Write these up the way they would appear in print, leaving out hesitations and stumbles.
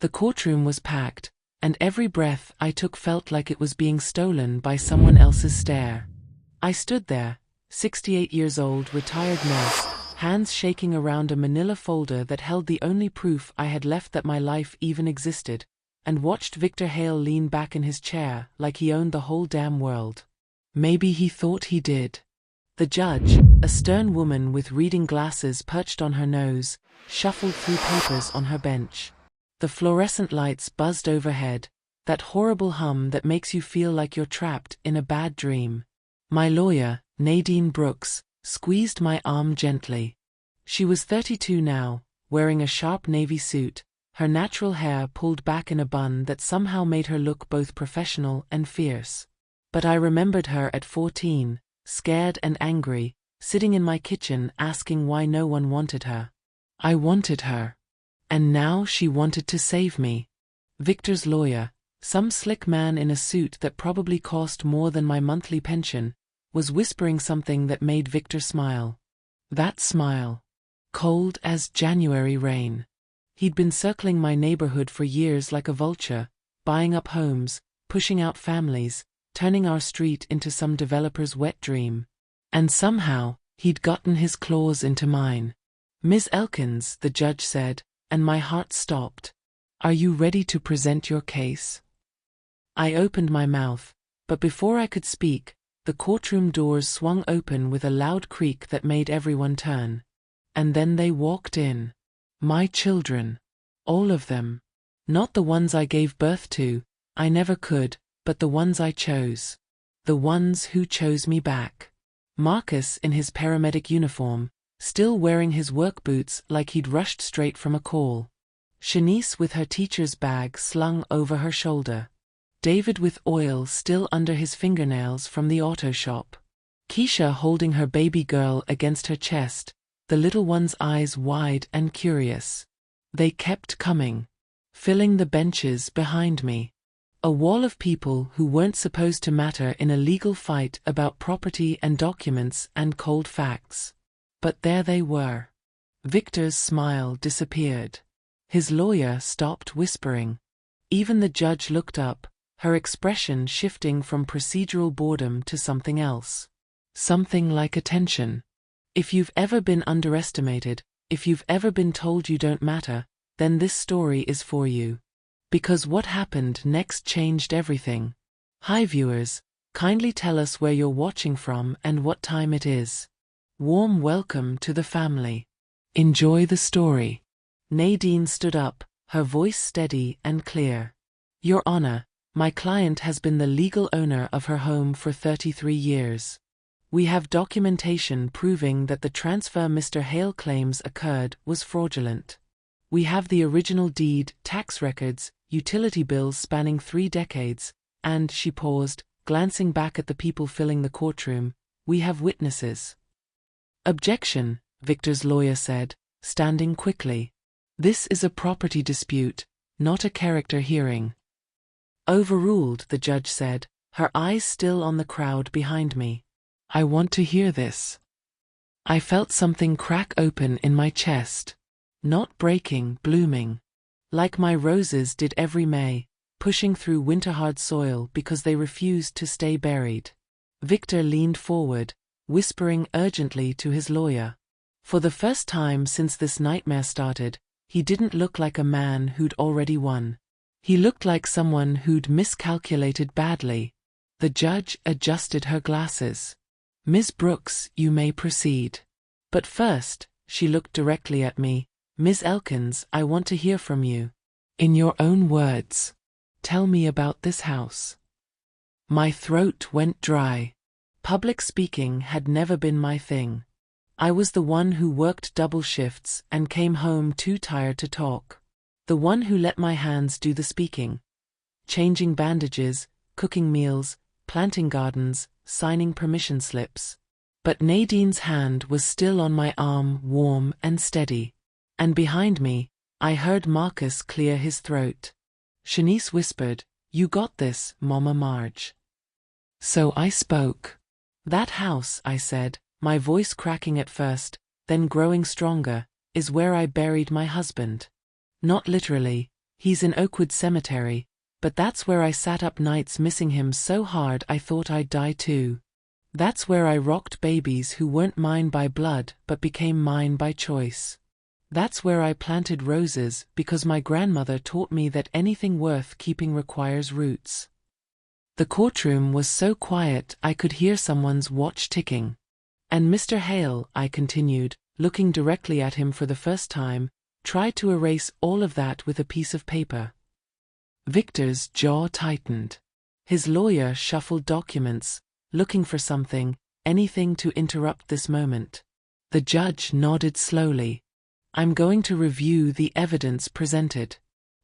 The courtroom was packed, and every breath I took felt like it was being stolen by someone else's stare. I stood there, 68 years old, retired nurse, hands shaking around a manila folder that held the only proof I had left that my life even existed, and watched Victor Hale lean back in his chair like he owned the whole damn world. Maybe he thought he did. The judge, a stern woman with reading glasses perched on her nose, shuffled through papers on her bench. The fluorescent lights buzzed overhead, that horrible hum that makes you feel like you're trapped in a bad dream. My lawyer, Nadine Brooks, squeezed my arm gently. She was 32 now, wearing a sharp navy suit, her natural hair pulled back in a bun that somehow made her look both professional and fierce. But I remembered her at 14, scared and angry, sitting in my kitchen asking why no one wanted her. I wanted her. And now she wanted to save me. Victor's lawyer, some slick man in a suit that probably cost more than my monthly pension, was whispering something that made Victor smile. That smile. Cold as January rain. He'd been circling my neighborhood for years like a vulture, buying up homes, pushing out families, turning our street into some developer's wet dream. And somehow, he'd gotten his claws into mine. "Ms. Elkins," the judge said, and my heart stopped. "Are you ready to present your case?" I opened my mouth, but before I could speak, the courtroom doors swung open with a loud creak that made everyone turn. And then they walked in. My children. All of them. Not the ones I gave birth to, I never could, but the ones I chose. The ones who chose me back. Marcus in his paramedic uniform, still wearing his work boots like he'd rushed straight from a call. Shanice with her teacher's bag slung over her shoulder. David with oil still under his fingernails from the auto shop. Keisha holding her baby girl against her chest, the little one's eyes wide and curious. They kept coming, filling the benches behind me. A wall of people who weren't supposed to matter in a legal fight about property and documents and cold facts. But there they were. Victor's smile disappeared. His lawyer stopped whispering. Even the judge looked up, her expression shifting from procedural boredom to something else. Something like attention. If you've ever been underestimated, if you've ever been told you don't matter, then this story is for you. Because what happened next changed everything. Hi viewers, kindly tell us where you're watching from and what time it is. Warm welcome to the family. Enjoy the story. Nadine stood up, her voice steady and clear. Your Honor, my client has been the legal owner of her home for 33 years. We have documentation proving that the transfer Mr. Hale claims occurred was fraudulent. We have the original deed, tax records, utility bills spanning 3 decades, and, she paused, glancing back at the people filling the courtroom, we have witnesses. Objection, Victor's lawyer said, standing quickly. This is a property dispute, not a character hearing. Overruled, the judge said, her eyes still on the crowd behind me. I want to hear this. I felt something crack open in my chest. Not breaking, blooming. Like my roses did every May, pushing through winter-hard soil because they refused to stay buried. Victor leaned forward, whispering urgently to his lawyer. For the first time since this nightmare started, he didn't look like a man who'd already won. He looked like someone who'd miscalculated badly. The judge adjusted her glasses. Ms. Brooks, you may proceed. But first, she looked directly at me. Ms. Elkins, I want to hear from you. In your own words. Tell me about this house. My throat went dry. Public speaking had never been my thing. I was the one who worked double shifts and came home too tired to talk. The one who let my hands do the speaking. Changing bandages, cooking meals, planting gardens, signing permission slips. But Nadine's hand was still on my arm, warm and steady. And behind me, I heard Marcus clear his throat. Shanice whispered, "You got this, Mama Marge." So I spoke. That house, I said, my voice cracking at first, then growing stronger, is where I buried my husband. Not literally, He's in Oakwood Cemetery, but that's where I sat up nights missing him so hard I thought I'd die too. That's where I rocked babies who weren't mine by blood but became mine by choice. That's where I planted roses because my grandmother taught me that anything worth keeping requires roots. The courtroom was so quiet I could hear someone's watch ticking. And Mr. Hale, I continued, looking directly at him for the first time, tried to erase all of that with a piece of paper. Victor's jaw tightened. His lawyer shuffled documents, looking for something, anything to interrupt this moment. The judge nodded slowly. I'm going to review the evidence presented.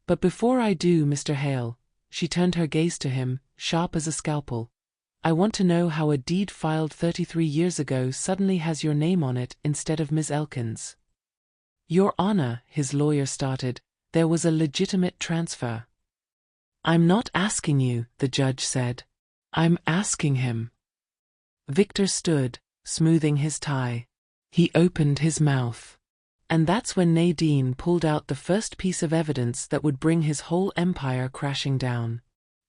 But before I do, Mr. Hale, she turned her gaze to him, sharp as a scalpel. I want to know how a deed filed 33 years ago suddenly has your name on it instead of Ms. Elkins. Your Honor, his lawyer started, there was a legitimate transfer. I'm not asking you, the judge said. I'm asking him. Victor stood, smoothing his tie. He opened his mouth. And that's when Nadine pulled out the first piece of evidence that would bring his whole empire crashing down.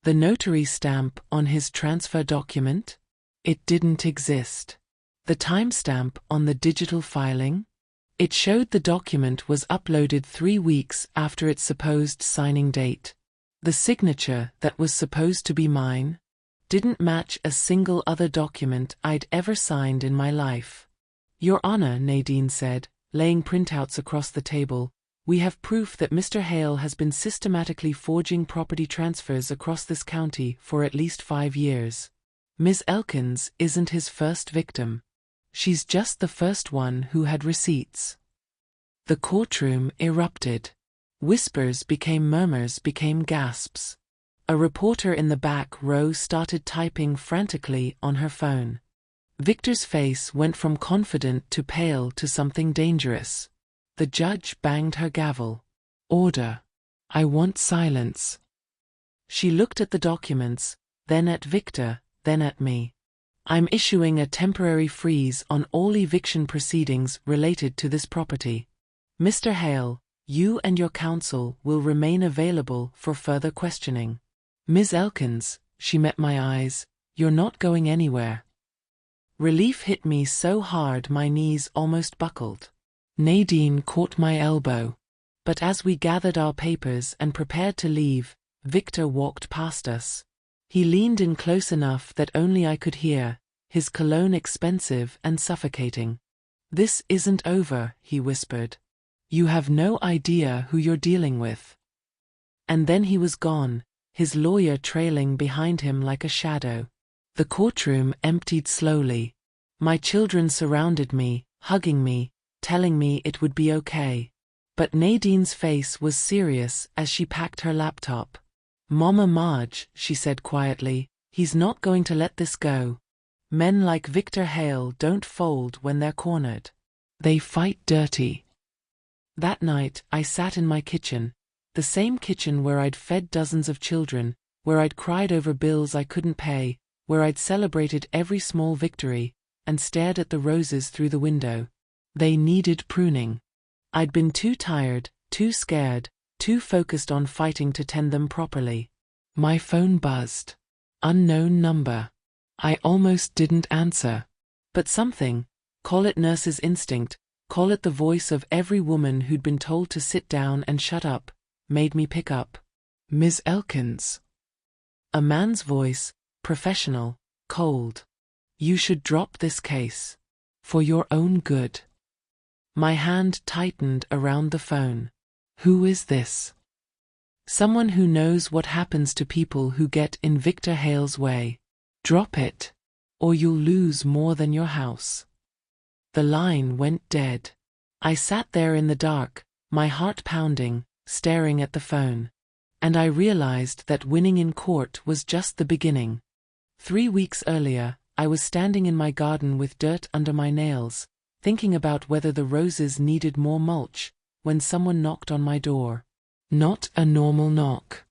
The notary stamp on his transfer document? It didn't exist. The timestamp on the digital filing? It showed the document was uploaded 3 weeks after its supposed signing date. The signature that was supposed to be mine didn't match a single other document I'd ever signed in my life. Your Honor, Nadine said, laying printouts across the table, we have proof that Mr. Hale has been systematically forging property transfers across this county for at least 5 years. Ms. Elkins isn't his first victim. She's just the first one who had receipts. The courtroom erupted. Whispers became murmurs, became gasps. A reporter in the back row started typing frantically on her phone. Victor's face went from confident to pale to something dangerous. The judge banged her gavel. Order. I want silence. She looked at the documents, then at Victor, then at me. I'm issuing a temporary freeze on all eviction proceedings related to this property. Mr. Hale, you and your counsel will remain available for further questioning. Ms. Elkins, she met my eyes, you're not going anywhere. Relief hit me so hard my knees almost buckled. Nadine caught my elbow. But as we gathered our papers and prepared to leave, Victor walked past us. He leaned in close enough that only I could hear, his cologne expensive and suffocating. This isn't over, he whispered. You have no idea who you're dealing with. And then he was gone, his lawyer trailing behind him like a shadow. The courtroom emptied slowly. My children surrounded me, hugging me, telling me it would be okay. But Nadine's face was serious as she packed her laptop. Mama Marge, she said quietly, he's not going to let this go. Men like Victor Hale don't fold when they're cornered. They fight dirty. That night, I sat in my kitchen, the same kitchen where I'd fed dozens of children, where I'd cried over bills I couldn't pay, where I'd celebrated every small victory, and stared at the roses through the window. They needed pruning. I'd been too tired, too scared, too focused on fighting to tend them properly. My phone buzzed. Unknown number. I almost didn't answer. But something, call it nurse's instinct, call it the voice of every woman who'd been told to sit down and shut up, made me pick up. Ms. Elkins. A man's voice, professional, cold. You should drop this case. For your own good. My hand tightened around the phone. Who is this? Someone who knows what happens to people who get in Victor Hale's way. Drop it, or you'll lose more than your house. The line went dead. I sat there in the dark, my heart pounding, staring at the phone. And I realized that winning in court was just the beginning. 3 weeks earlier, I was standing in my garden with dirt under my nails, thinking about whether the roses needed more mulch, when someone knocked on my door. Not a normal knock.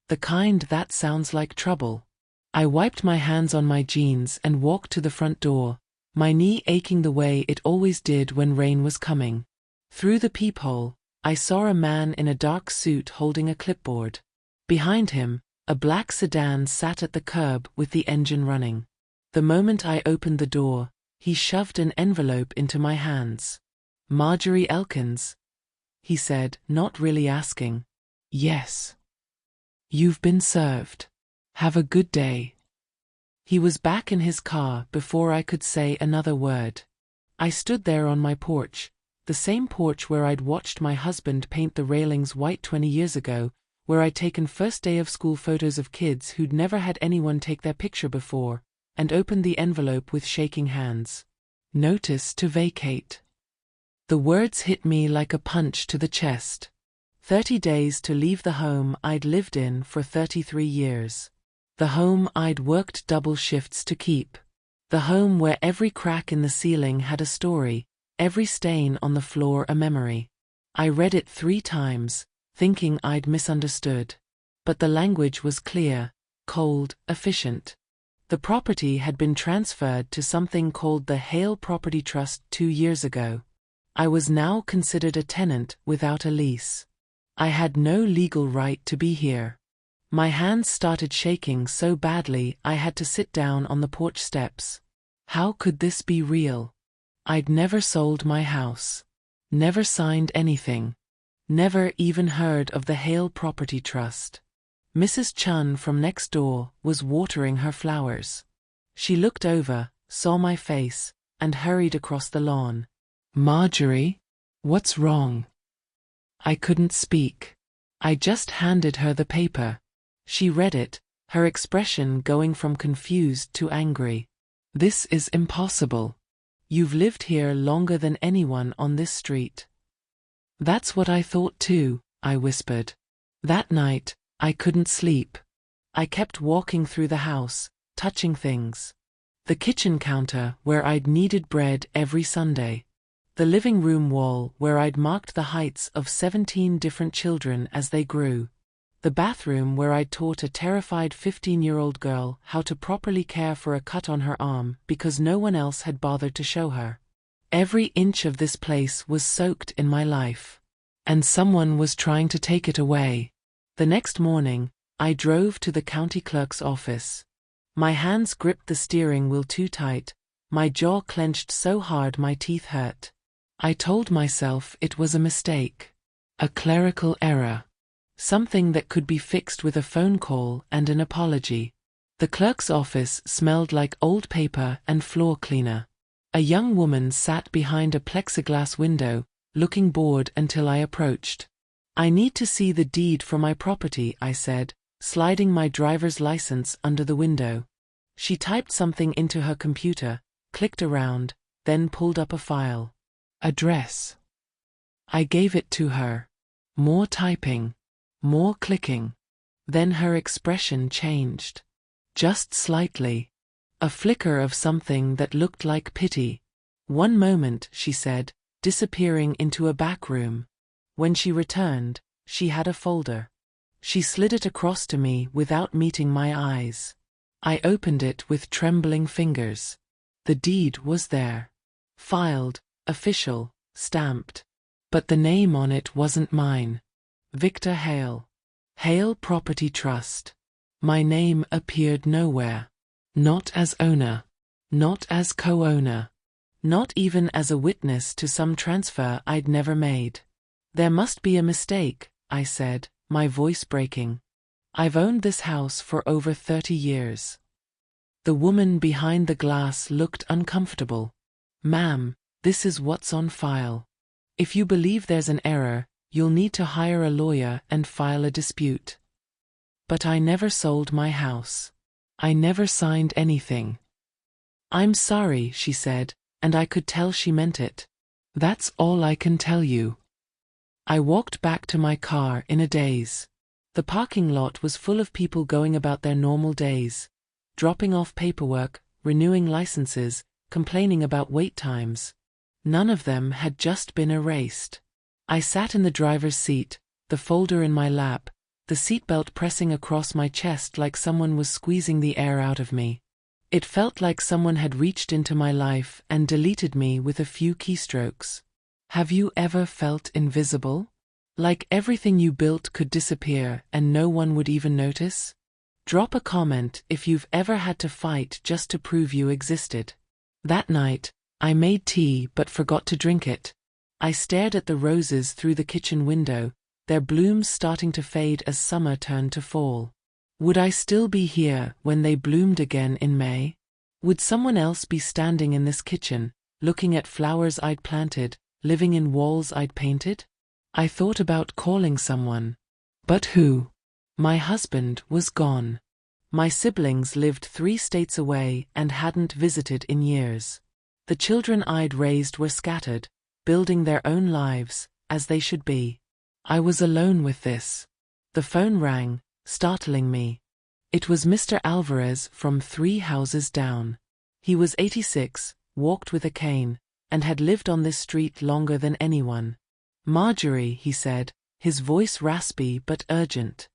The kind that sounds like trouble. I wiped my hands on my jeans and walked to the front door, my knee aching the way it always did when rain was coming. Through the peephole, I saw a man in a dark suit holding a clipboard. Behind him, a black sedan sat at the curb with the engine running. The moment I opened the door, he shoved an envelope into my hands. "Marjorie Elkins," he said, not really asking. "Yes. You've been served. Have a good day." He was back in his car before I could say another word. I stood there on my porch, the same porch where I'd watched my husband paint the railings white 20 years ago, where I'd taken first day of school photos of kids who'd never had anyone take their picture before, and opened the envelope with shaking hands. "Notice to vacate." The words hit me like a punch to the chest. 30 days to leave the home I'd lived in for 33 years. The home I'd worked double shifts to keep. The home where every crack in the ceiling had a story, every stain on the floor a memory. I read it 3 times, thinking I'd misunderstood. But the language was clear, cold, efficient. The property had been transferred to something called the Hale Property Trust 2 years ago. I was now considered a tenant without a lease. I had no legal right to be here. My hands started shaking so badly I had to sit down on the porch steps. How could this be real? I'd never sold my house. Never signed anything. Never even heard of the Hale Property Trust. Mrs. Chun from next door was watering her flowers. She looked over, saw my face, and hurried across the lawn. "Marjorie, what's wrong?" I couldn't speak. I just handed her the paper. She read it, her expression going from confused to angry. "This is impossible. You've lived here longer than anyone on this street." "That's what I thought too," I whispered. That night, I couldn't sleep. I kept walking through the house, touching things. The kitchen counter where I'd kneaded bread every Sunday. The living room wall where I'd marked the heights of 17 different children as they grew. The bathroom where I'd taught a terrified 15-year-old girl how to properly care for a cut on her arm because no one else had bothered to show her. Every inch of this place was soaked in my life. And someone was trying to take it away. The next morning, I drove to the county clerk's office. My hands gripped the steering wheel too tight, my jaw clenched so hard my teeth hurt. I told myself it was a mistake. A clerical error. Something that could be fixed with a phone call and an apology. The clerk's office smelled like old paper and floor cleaner. A young woman sat behind a plexiglass window, looking bored until I approached. "I need to see the deed for my property," I said, sliding my driver's license under the window. She typed something into her computer, clicked around, then pulled up a file. "Address." I gave it to her. More typing. More clicking. Then her expression changed. Just slightly. A flicker of something that looked like pity. "One moment," she said, disappearing into a back room. When she returned, she had a folder. She slid it across to me without meeting my eyes. I opened it with trembling fingers. The deed was there. Filed, official, stamped. But the name on it wasn't mine. Victor Hale. Hale Property Trust. My name appeared nowhere. Not as owner. Not as co-owner. Not even as a witness to some transfer I'd never made. "There must be a mistake," I said, my voice breaking. "I've owned this house for over 30 years. The woman behind the glass looked uncomfortable. "Ma'am, this is what's on file. If you believe there's an error, you'll need to hire a lawyer and file a dispute." But I never sold my house. I never signed anything. "I'm sorry," she said, and I could tell she meant it. "That's all I can tell you." I walked back to my car in a daze. The parking lot was full of people going about their normal days, dropping off paperwork, renewing licenses, complaining about wait times. None of them had just been erased. I sat in the driver's seat, the folder in my lap, the seatbelt pressing across my chest like someone was squeezing the air out of me. It felt like someone had reached into my life and deleted me with a few keystrokes. Have you ever felt invisible? Like everything you built could disappear and no one would even notice? Drop a comment if you've ever had to fight just to prove you existed. That night, I made tea but forgot to drink it. I stared at the roses through the kitchen window, their blooms starting to fade as summer turned to fall. Would I still be here when they bloomed again in May? Would someone else be standing in this kitchen, looking at flowers I'd planted, living in walls I'd painted? I thought about calling someone. But who? My husband was gone. My siblings lived 3 states away and hadn't visited in years. The children I'd raised were scattered, building their own lives, as they should be. I was alone with this. The phone rang, startling me. It was Mr. Alvarez from 3 houses down. He was 86, walked with a cane, and had lived on this street longer than anyone. "Marjorie," he said, his voice raspy but urgent.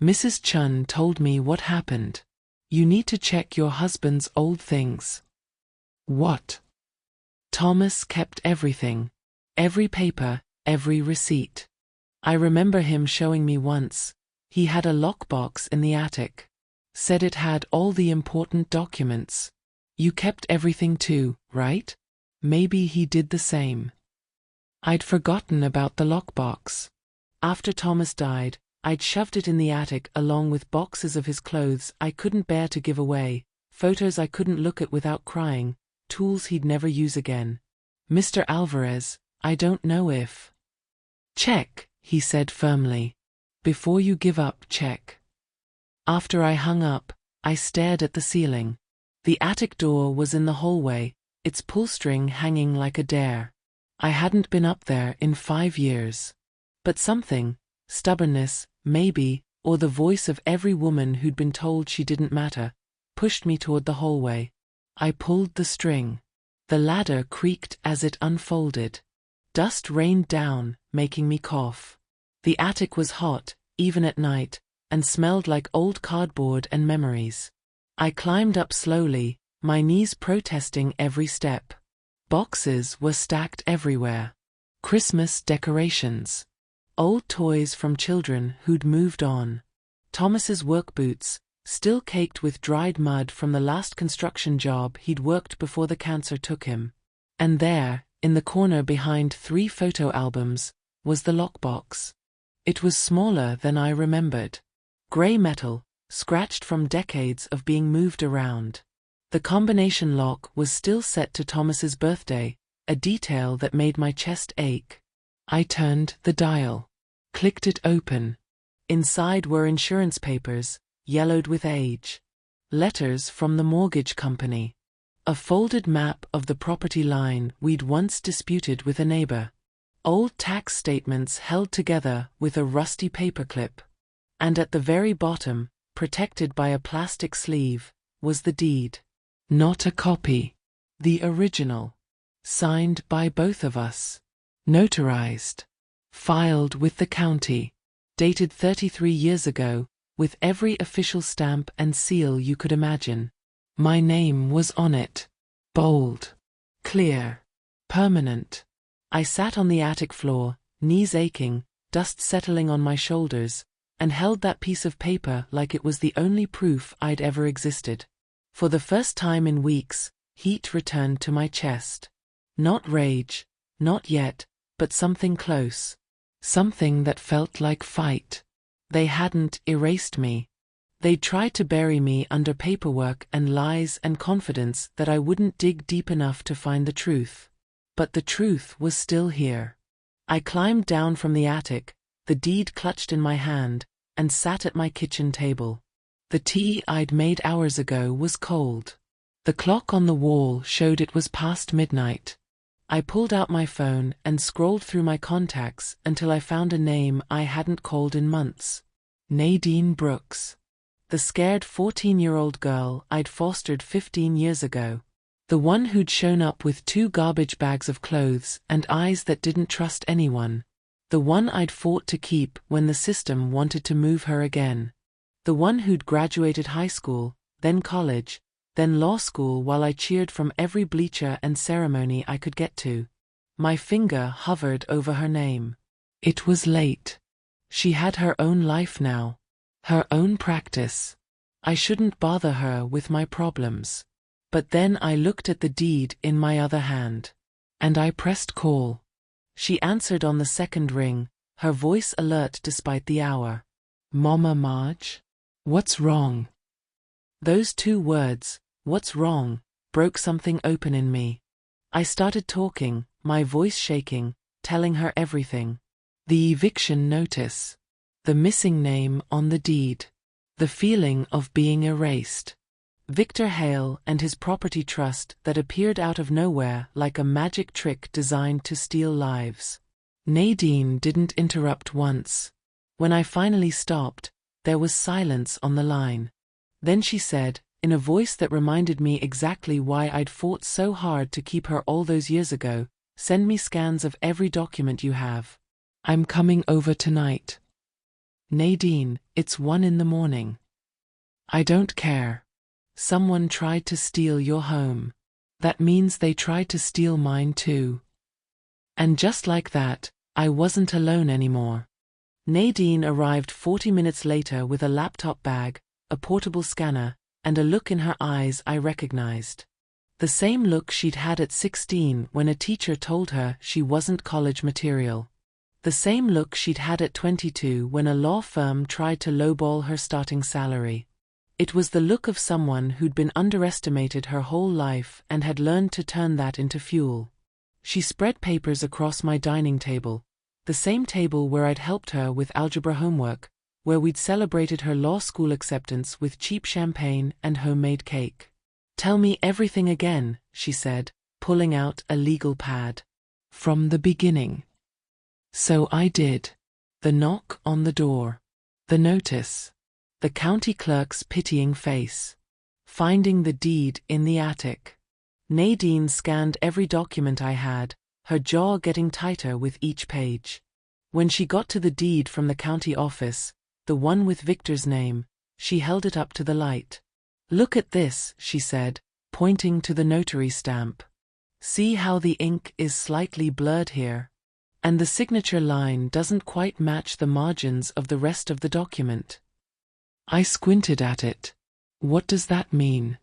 "Mrs. Chun told me what happened. You need to check your husband's old things." "What?" "Thomas kept everything. Every paper, every receipt. I remember him showing me once. He had a lockbox in the attic. Said it had all the important documents. You kept everything too, right? Maybe he did the same." I'd forgotten about the lockbox. After Thomas died, I'd shoved it in the attic along with boxes of his clothes I couldn't bear to give away, photos I couldn't look at without crying, tools he'd never use again. "Mr. Alvarez, I don't know if—" "Check," he said firmly. "Before you give up, check." After I hung up, I stared at the ceiling. The attic door was in the hallway, its pull string hanging like a dare. I hadn't been up there in 5 years. But something, stubbornness, maybe, or the voice of every woman who'd been told she didn't matter, pushed me toward the hallway. I pulled the string. The ladder creaked as it unfolded. Dust rained down, making me cough. The attic was hot, even at night, and smelled like old cardboard and memories. I climbed up slowly, my knees protesting every step. Boxes were stacked everywhere. Christmas decorations. Old toys from children who'd moved on. Thomas's work boots, still caked with dried mud from the last construction job he'd worked before the cancer took him. And there, in the corner behind 3 photo albums, was the lockbox. It was smaller than I remembered. Gray metal, scratched from decades of being moved around. The combination lock was still set to Thomas's birthday, a detail that made my chest ache. I turned the dial. Clicked it open. Inside were insurance papers, yellowed with age. Letters from the mortgage company. A folded map of the property line we'd once disputed with a neighbor. Old tax statements held together with a rusty paperclip. And at the very bottom, protected by a plastic sleeve, was the deed. Not a copy. The original. Signed by both of us. Notarized. Filed with the county. Dated 33 years ago, with every official stamp and seal you could imagine. My name was on it. Bold. Clear. Permanent. I sat on the attic floor, knees aching, dust settling on my shoulders, and held that piece of paper like it was the only proof I'd ever existed. For the first time in weeks, heat returned to my chest. Not rage, not yet, but something close. Something that felt like fight. They hadn't erased me. They'd tried to bury me under paperwork and lies and confidence that I wouldn't dig deep enough to find the truth. But the truth was still here. I climbed down from the attic, the deed clutched in my hand, and sat at my kitchen table. The tea I'd made hours ago was cold. The clock on the wall showed it was past midnight. I pulled out my phone and scrolled through my contacts until I found a name I hadn't called in months. Nadine Brooks. The scared 14-year-old girl I'd fostered 15 years ago. The one who'd shown up with 2 garbage bags of clothes and eyes that didn't trust anyone. The one I'd fought to keep when the system wanted to move her again. The one who'd graduated high school, then college, then law school while I cheered from every bleacher and ceremony I could get to. My finger hovered over her name. It was late. She had her own life now. Her own practice. I shouldn't bother her with my problems. But then I looked at the deed in my other hand. And I pressed call. She answered on the second ring, her voice alert despite the hour. Mama Marge? What's wrong? Those two words, what's wrong, broke something open in me. I started talking, my voice shaking, telling her everything. The eviction notice. The missing name on the deed. The feeling of being erased. Victor Hale and his property trust that appeared out of nowhere like a magic trick designed to steal lives. Nadine didn't interrupt once. When I finally stopped, there was silence on the line. Then she said, in a voice that reminded me exactly why I'd fought so hard to keep her all those years ago, "Send me scans of every document you have. I'm coming over tonight." Nadine, it's 1 a.m. I don't care. Someone tried to steal your home. That means they tried to steal mine too. And just like that, I wasn't alone anymore. Nadine arrived 40 minutes later with a laptop bag, a portable scanner, and a look in her eyes I recognized. The same look she'd had at 16 when a teacher told her she wasn't college material. The same look she'd had at 22 when a law firm tried to lowball her starting salary. It was the look of someone who'd been underestimated her whole life and had learned to turn that into fuel. She spread papers across my dining table, the same table where I'd helped her with algebra homework, where we'd celebrated her law school acceptance with cheap champagne and homemade cake. "Tell me everything again," she said, pulling out a legal pad. "From the beginning." So I did. The knock on the door. The notice. The county clerk's pitying face. Finding the deed in the attic. Nadine scanned every document I had, her jaw getting tighter with each page. When she got to the deed from the county office, the one with Victor's name, she held it up to the light. "Look at this," she said, pointing to the notary stamp. "See how the ink is slightly blurred here? And the signature line doesn't quite match the margins of the rest of the document." I squinted at it. "What does that mean?"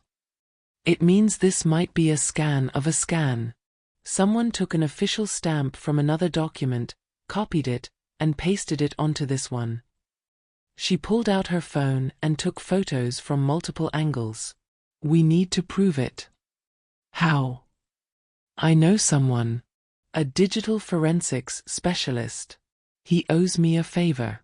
"It means this might be a scan of a scan. Someone took an official stamp from another document, copied it, and pasted it onto this one." She pulled out her phone and took photos from multiple angles. "We need to prove it." "How?" "I know someone. A digital forensics specialist. He owes me a favor."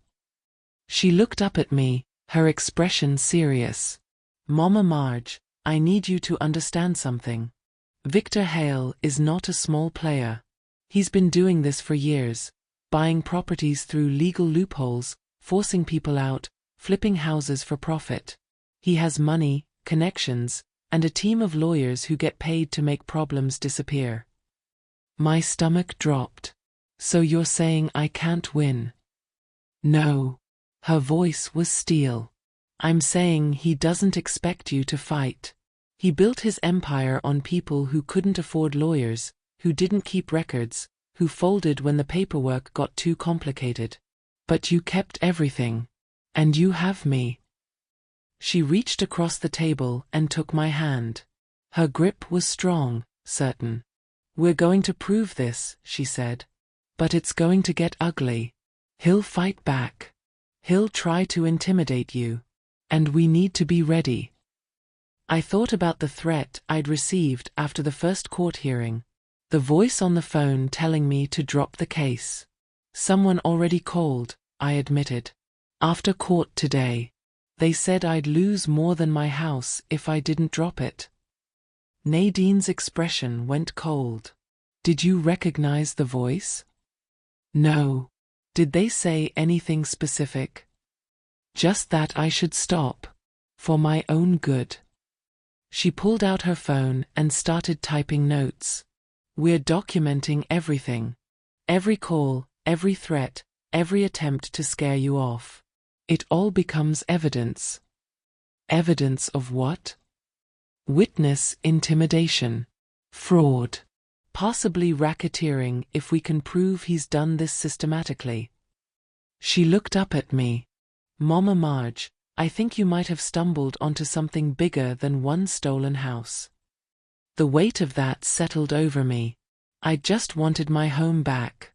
She looked up at me, her expression serious. "Mama Marge, I need you to understand something. Victor Hale is not a small player. He's been doing this for years, buying properties through legal loopholes, forcing people out, flipping houses for profit. He has money, connections, and a team of lawyers who get paid to make problems disappear." My stomach dropped. "So you're saying I can't win?" "No." Her voice was steel. "I'm saying he doesn't expect you to fight. He built his empire on people who couldn't afford lawyers, who didn't keep records, who folded when the paperwork got too complicated. But you kept everything. And you have me." She reached across the table and took my hand. Her grip was strong, certain. "We're going to prove this," she said. "But it's going to get ugly. He'll fight back. He'll try to intimidate you. And we need to be ready." I thought about the threat I'd received after the first court hearing. The voice on the phone telling me to drop the case. "Someone already called," I admitted. "After court today. They said I'd lose more than my house if I didn't drop it." Nadine's expression went cold. "Did you recognize the voice?" "No." "Did they say anything specific?" "Just that I should stop. For my own good." She pulled out her phone and started typing notes. "We're documenting everything. Every call, every threat, every attempt to scare you off. It all becomes evidence." "Evidence of what?" "Witness intimidation. Fraud. Possibly racketeering if we can prove he's done this systematically. She looked up at me. Mama Marge, I think you might have stumbled onto something bigger than one stolen house. The weight of that settled over me. I just wanted my home back.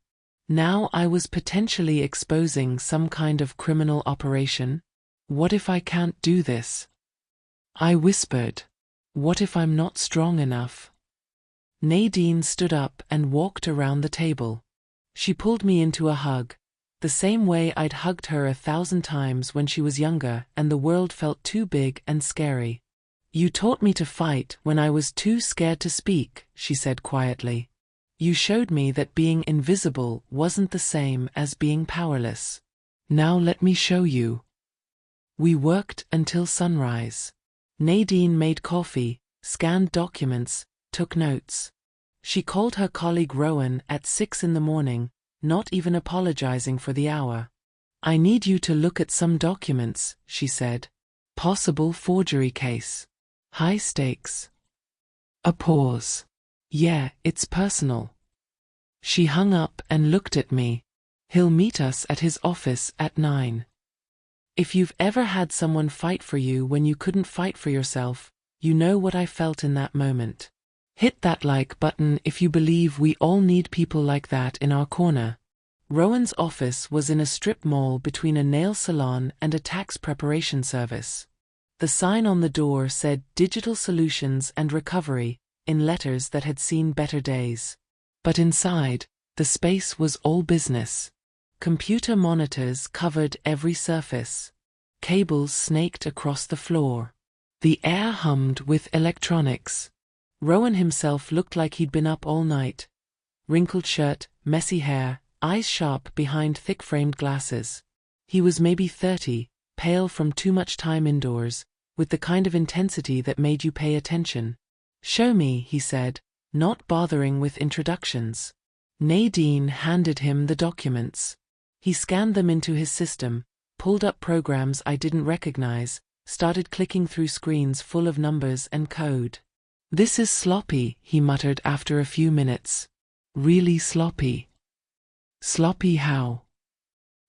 Now I was potentially exposing some kind of criminal operation. What if I can't do this? I whispered. What if I'm not strong enough? Nadine stood up and walked around the table. She pulled me into a hug, the same way I'd hugged her 1,000 times when she was younger and the world felt too big and scary. You taught me to fight when I was too scared to speak, she said quietly. You showed me that being invisible wasn't the same as being powerless. Now let me show you. We worked until sunrise. Nadine made coffee, scanned documents, took notes. She called her colleague Rowan at 6 in the morning, not even apologizing for the hour. I need you to look at some documents, she said. Possible forgery case. High stakes. A pause. Yeah, it's personal. She hung up and looked at me. He'll meet us at his office at 9. If you've ever had someone fight for you when you couldn't fight for yourself, you know what I felt in that moment. Hit that like button if you believe we all need people like that in our corner. Rowan's office was in a strip mall between a nail salon and a tax preparation service. The sign on the door said Digital Solutions and Recovery, in letters that had seen better days. But inside, the space was all business. Computer monitors covered every surface. Cables snaked across the floor. The air hummed with electronics. Rowan himself looked like he'd been up all night. Wrinkled shirt, messy hair, eyes sharp behind thick-framed glasses. He was maybe 30, pale from too much time indoors, with the kind of intensity that made you pay attention. Show me, he said, not bothering with introductions. Nadine handed him the documents. He scanned them into his system, pulled up programs I didn't recognize, started clicking through screens full of numbers and code. This is sloppy, he muttered after a few minutes. Really sloppy. Sloppy how?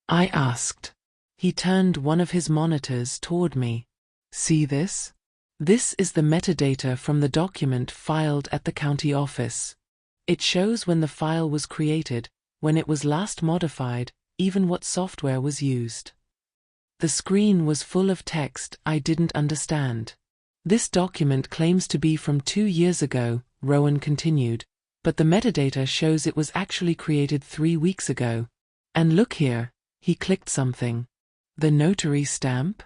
I asked. He turned one of his monitors toward me. See this? This is the metadata from the document filed at the county office. It shows when the file was created, when it was last modified, even what software was used. The screen was full of text I didn't understand. This document claims to be from 2 years ago, Rowan continued, but the metadata shows it was actually created 3 weeks ago. And look here, he clicked something. The notary stamp?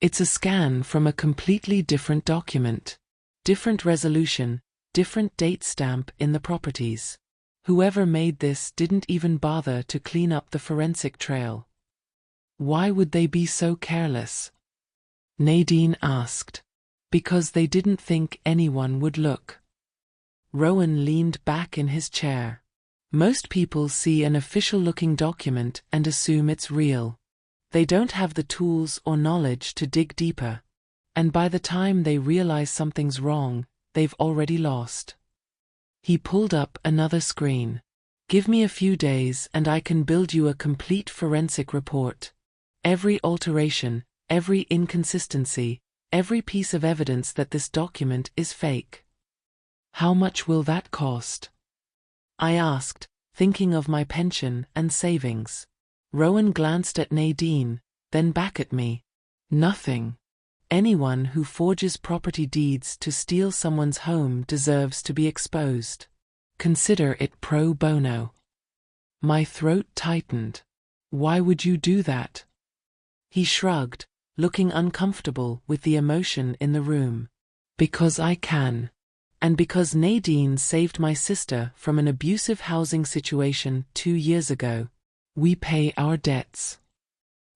It's a scan from a completely different document. Different resolution, different date stamp in the properties. Whoever made this didn't even bother to clean up the forensic trail. Why would they be so careless? Nadine asked. Because they didn't think anyone would look. Rowan leaned back in his chair. Most people see an official-looking document and assume it's real. They don't have the tools or knowledge to dig deeper. And by the time they realize something's wrong, they've already lost. He pulled up another screen. Give me a few days and I can build you a complete forensic report. Every alteration, every inconsistency, every piece of evidence that this document is fake. How much will that cost? I asked, thinking of my pension and savings. Rowan glanced at Nadine, then back at me. Nothing. Anyone who forges property deeds to steal someone's home deserves to be exposed. Consider it pro bono. My throat tightened. Why would you do that? He shrugged, looking uncomfortable with the emotion in the room. Because I can. And because Nadine saved my sister from an abusive housing situation 2 years ago. We pay our debts.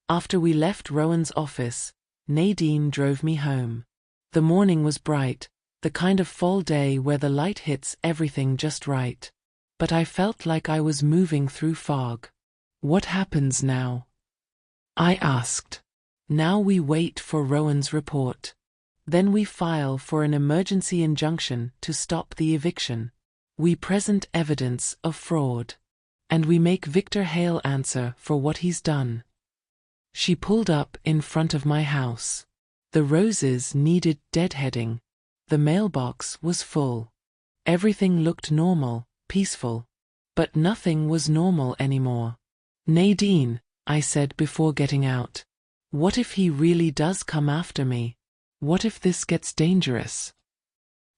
After we left Rowan's office, Nadine drove me home. The morning was bright, the kind of fall day where the light hits everything just right. But I felt like I was moving through fog. What happens now? I asked. Now we wait for Rowan's report. Then we file for an emergency injunction to stop the eviction. We present evidence of fraud. And we make Victor Hale answer for what he's done. She pulled up in front of my house. The roses needed deadheading. The mailbox was full. Everything looked normal, peaceful. But nothing was normal anymore. Nadine, I said before getting out. What if he really does come after me? What if this gets dangerous?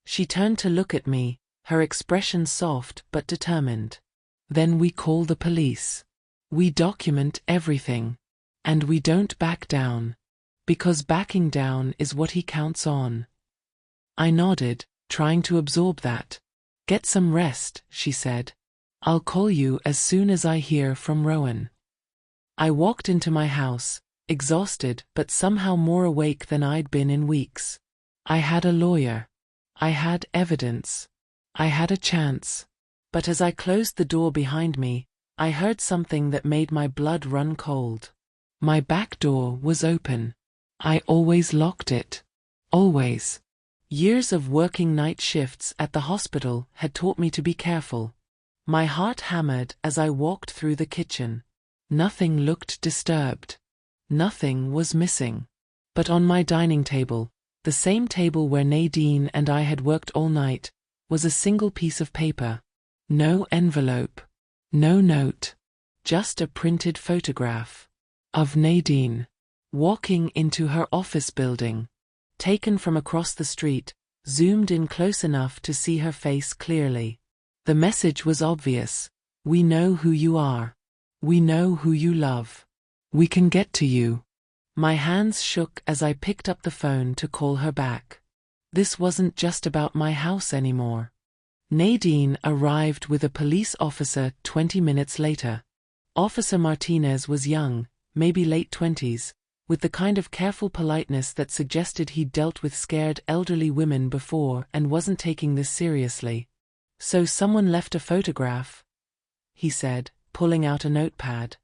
She turned to look at me, her expression soft but determined. Then we call the police. We document everything. And we don't back down. Because backing down is what he counts on. I nodded, trying to absorb that. Get some rest, she said. I'll call you as soon as I hear from Rowan. I walked into my house, exhausted but somehow more awake than I'd been in weeks. I had a lawyer. I had evidence. I had a chance. But as I closed the door behind me, I heard something that made my blood run cold. My back door was open. I always locked it. Always. Years of working night shifts at the hospital had taught me to be careful. My heart hammered as I walked through the kitchen. Nothing looked disturbed. Nothing was missing. But on my dining table, the same table where Nadine and I had worked all night, was a single piece of paper. No envelope. No note. Just a printed photograph. Of Nadine. Walking into her office building. Taken from across the street, zoomed in close enough to see her face clearly. The message was obvious. We know who you are. We know who you love. We can get to you. My hands shook as I picked up the phone to call her back. This wasn't just about my house anymore. Nadine arrived with a police officer 20 minutes later. Officer Martinez was young, maybe late 20s, with the kind of careful politeness that suggested he'd dealt with scared elderly women before and wasn't taking this seriously. So someone left a photograph, he said, pulling out a notepad.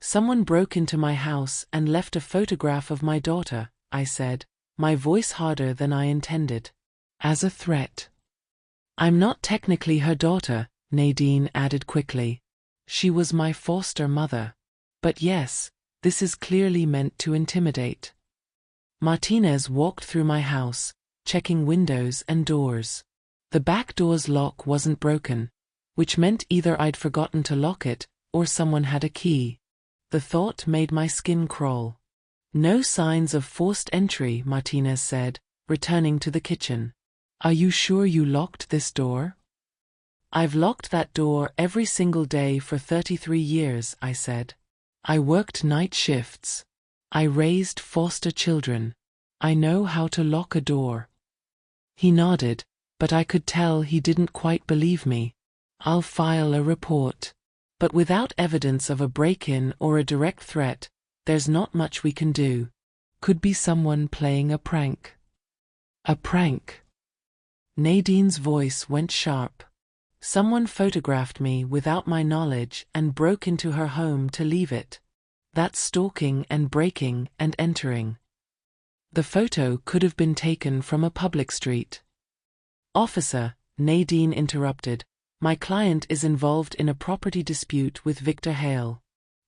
Someone broke into my house and left a photograph of my daughter, I said, my voice harder than I intended. As a threat. I'm not technically her daughter, Nadine added quickly. She was my foster mother. But yes, this is clearly meant to intimidate. Martinez walked through my house, checking windows and doors. The back door's lock wasn't broken, which meant either I'd forgotten to lock it, or someone had a key. The thought made my skin crawl. No signs of forced entry, Martinez said, returning to the kitchen. Are you sure you locked this door? I've locked that door every single day for 33 years, I said. I worked night shifts. I raised foster children. I know how to lock a door. He nodded, but I could tell he didn't quite believe me. I'll file a report. But without evidence of a break-in or a direct threat, there's not much we can do. Could be someone playing a prank. A prank. Nadine's voice went sharp. Someone photographed me without my knowledge and broke into her home to leave it. That's stalking and breaking and entering. The photo could have been taken from a public street. Officer, Nadine interrupted, my client is involved in a property dispute with Victor Hale.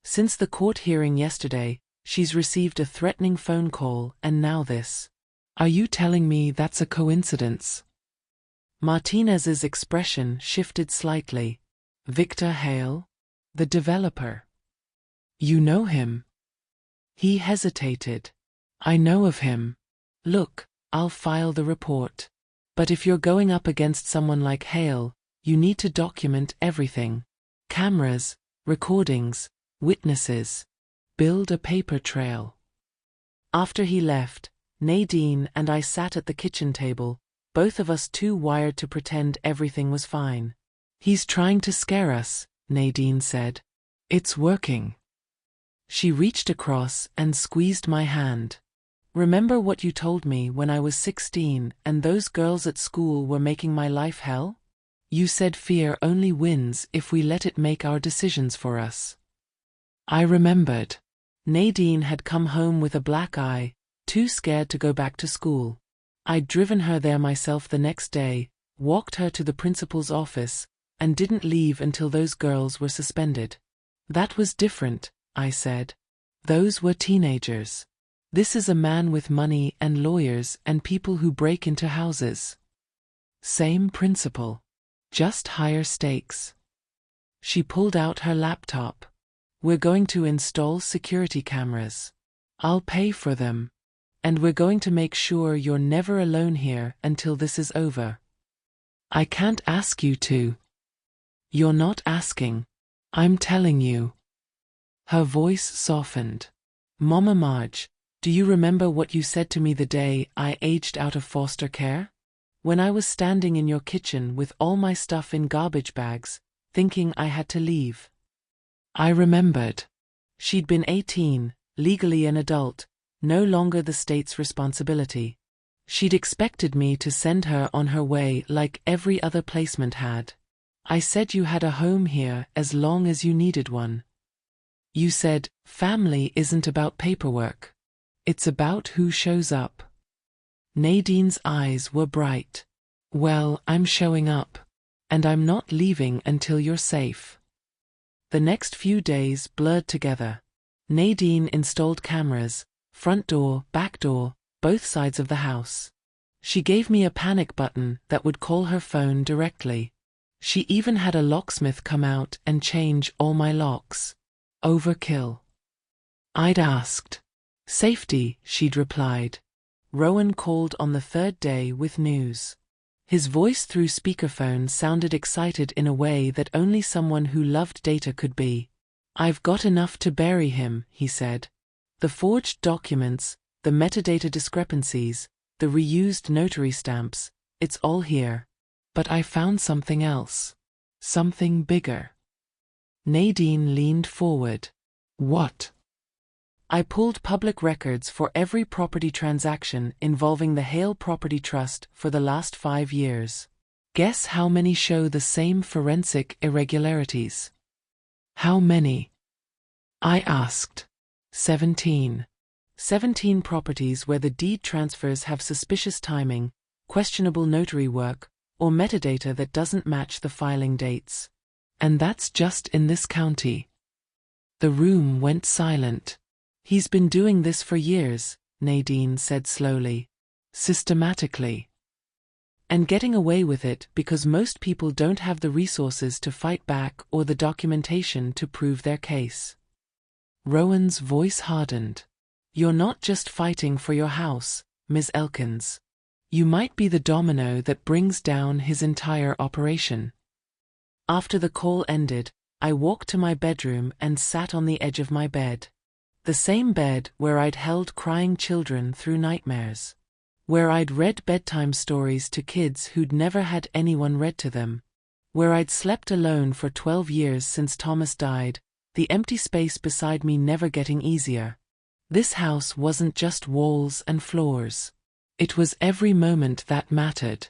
Since the court hearing yesterday, she's received a threatening phone call and now this. Are you telling me that's a coincidence? Martinez's expression shifted slightly. Victor Hale? The developer. You know him? He hesitated. I know of him. Look, I'll file the report. But if you're going up against someone like Hale, you need to document everything. Cameras, recordings, witnesses. Build a paper trail. After he left, Nadine and I sat at the kitchen table, both of us too wired to pretend everything was fine. He's trying to scare us, Nadine said. It's working. She reached across and squeezed my hand. Remember what you told me when I was 16 and those girls at school were making my life hell? You said fear only wins if we let it make our decisions for us. I remembered. Nadine had come home with a black eye, too scared to go back to school. I'd driven her there myself the next day, walked her to the principal's office, and didn't leave until those girls were suspended. That was different, I said. Those were teenagers. This is a man with money and lawyers and people who break into houses. Same principle. Just higher stakes. She pulled out her laptop. We're going to install security cameras. I'll pay for them. And we're going to make sure you're never alone here until this is over. I can't ask you to. You're not asking. I'm telling you. Her voice softened. Mama Marge, do you remember what you said to me the day I aged out of foster care? When I was standing in your kitchen with all my stuff in garbage bags, thinking I had to leave. I remembered. She'd been 18, legally an adult, no longer the state's responsibility. She'd expected me to send her on her way like every other placement had. I said you had a home here as long as you needed one. You said, family isn't about paperwork. It's about who shows up. Nadine's eyes were bright. Well, I'm showing up. And I'm not leaving until you're safe. The next few days blurred together. Nadine installed cameras, front door, back door, both sides of the house. She gave me a panic button that would call her phone directly. She even had a locksmith come out and change all my locks. Overkill. I'd asked. Safety, she'd replied. Rowan called on the third day with news. His voice through speakerphone sounded excited in a way that only someone who loved data could be. I've got enough to bury him, he said. The forged documents, the metadata discrepancies, the reused notary stamps, it's all here. But I found something else. Something bigger. Nadine leaned forward. What? I pulled public records for every property transaction involving the Hale Property Trust for the last 5 years. Guess how many show the same forensic irregularities? How many? I asked. 17. 17 properties where the deed transfers have suspicious timing, questionable notary work, or metadata that doesn't match the filing dates. And that's just in this county. The room went silent. He's been doing this for years, Nadine said slowly. Systematically. And getting away with it because most people don't have the resources to fight back or the documentation to prove their case. Rowan's voice hardened. You're not just fighting for your house, Ms. Elkins. You might be the domino that brings down his entire operation. After the call ended, I walked to my bedroom and sat on the edge of my bed. The same bed where I'd held crying children through nightmares. Where I'd read bedtime stories to kids who'd never had anyone read to them. Where I'd slept alone for 12 years since Thomas died, the empty space beside me never getting easier. This house wasn't just walls and floors. It was every moment that mattered.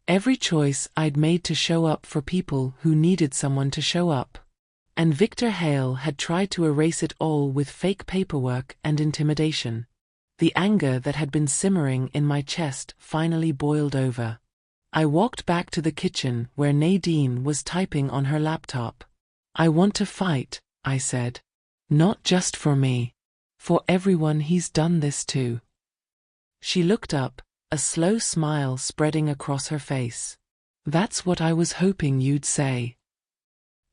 Every choice I'd made to show up for people who needed someone to show up. And Victor Hale had tried to erase it all with fake paperwork and intimidation. The anger that had been simmering in my chest finally boiled over. I walked back to the kitchen where Nadine was typing on her laptop. I want to fight, I said. Not just for me. For everyone he's done this to. She looked up, a slow smile spreading across her face. That's what I was hoping you'd say.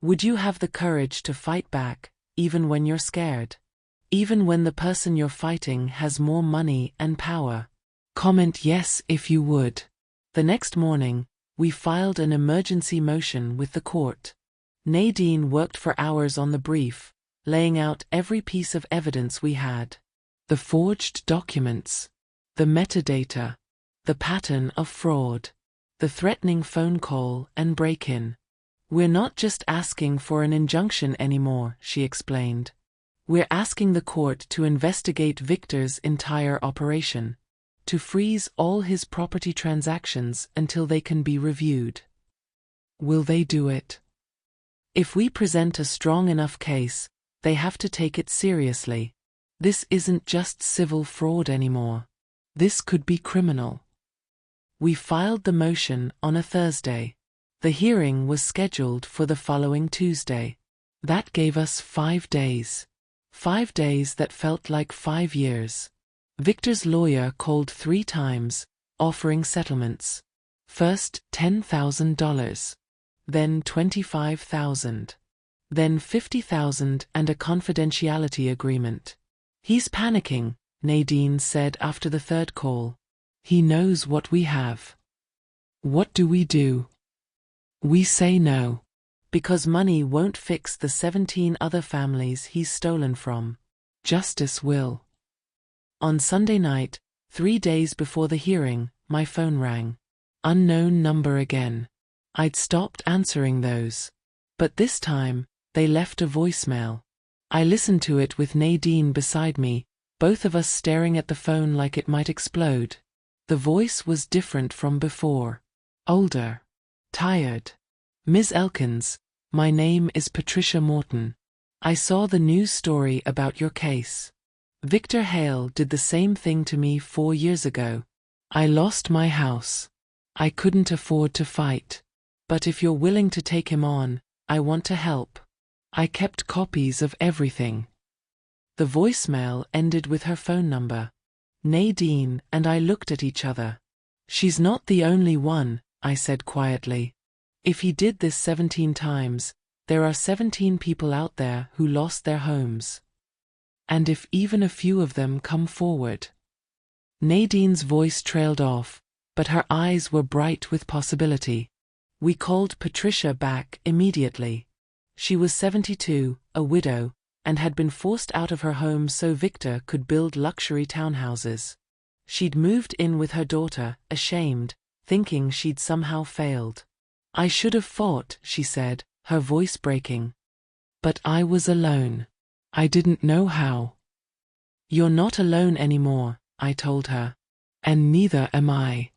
Would you have the courage to fight back, even when you're scared? Even when the person you're fighting has more money and power? Comment yes if you would. The next morning, we filed an emergency motion with the court. Nadine worked for hours on the brief, laying out every piece of evidence we had. The forged documents. The metadata. The pattern of fraud. The threatening phone call and break-in. We're not just asking for an injunction anymore, she explained. We're asking the court to investigate Victor's entire operation. To freeze all his property transactions until they can be reviewed. Will they do it? If we present a strong enough case, they have to take it seriously. This isn't just civil fraud anymore. This could be criminal. We filed the motion on a Thursday. The hearing was scheduled for the following Tuesday. That gave us 5 days. 5 days that felt like 5 years. Victor's lawyer called 3 times, offering settlements. First $10,000. Then $25,000. Then $50,000 and a confidentiality agreement. He's panicking, Nadine said after the 3rd call. He knows what we have. What do? We say no. Because money won't fix the 17 other families he's stolen from. Justice will. On Sunday night, 3 days before the hearing, my phone rang. Unknown number again. I'd stopped answering those. But this time, they left a voicemail. I listened to it with Nadine beside me, both of us staring at the phone like it might explode. The voice was different from before. Older. Tired. Ms. Elkins, my name is Patricia Morton. I saw the news story about your case. Victor Hale did the same thing to me 4 years ago. I lost my house. I couldn't afford to fight. But if you're willing to take him on, I want to help. I kept copies of everything. The voicemail ended with her phone number. Nadine and I looked at each other. She's not the only one, I said quietly. If he did this 17 times, there are 17 people out there who lost their homes. And if even a few of them come forward. Nadine's voice trailed off, but her eyes were bright with possibility. We called Patricia back immediately. She was 72, a widow, and had been forced out of her home so Victor could build luxury townhouses. She'd moved in with her daughter, ashamed, thinking she'd somehow failed. I should have fought, she said, her voice breaking. But I was alone. I didn't know how. You're not alone anymore, I told her. And neither am I.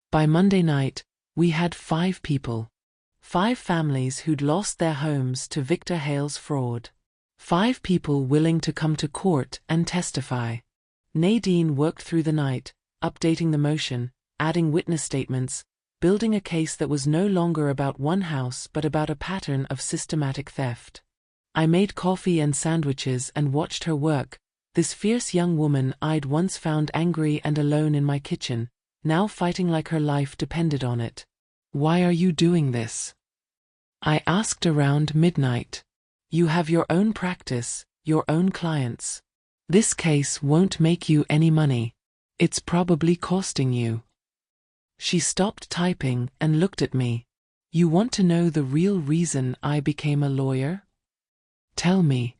By Monday night, we had 5 people. 5 families who'd lost their homes to Victor Hale's fraud. 5 people willing to come to court and testify. Nadine worked through the night, updating the motion, adding witness statements, building a case that was no longer about one house but about a pattern of systematic theft. I made coffee and sandwiches and watched her work, this fierce young woman I'd once found angry and alone in my kitchen, now fighting like her life depended on it. Why are you doing this? I asked around midnight. You have your own practice, your own clients. This case won't make you any money. It's probably costing you. She stopped typing and looked at me. You want to know the real reason I became a lawyer? Tell me.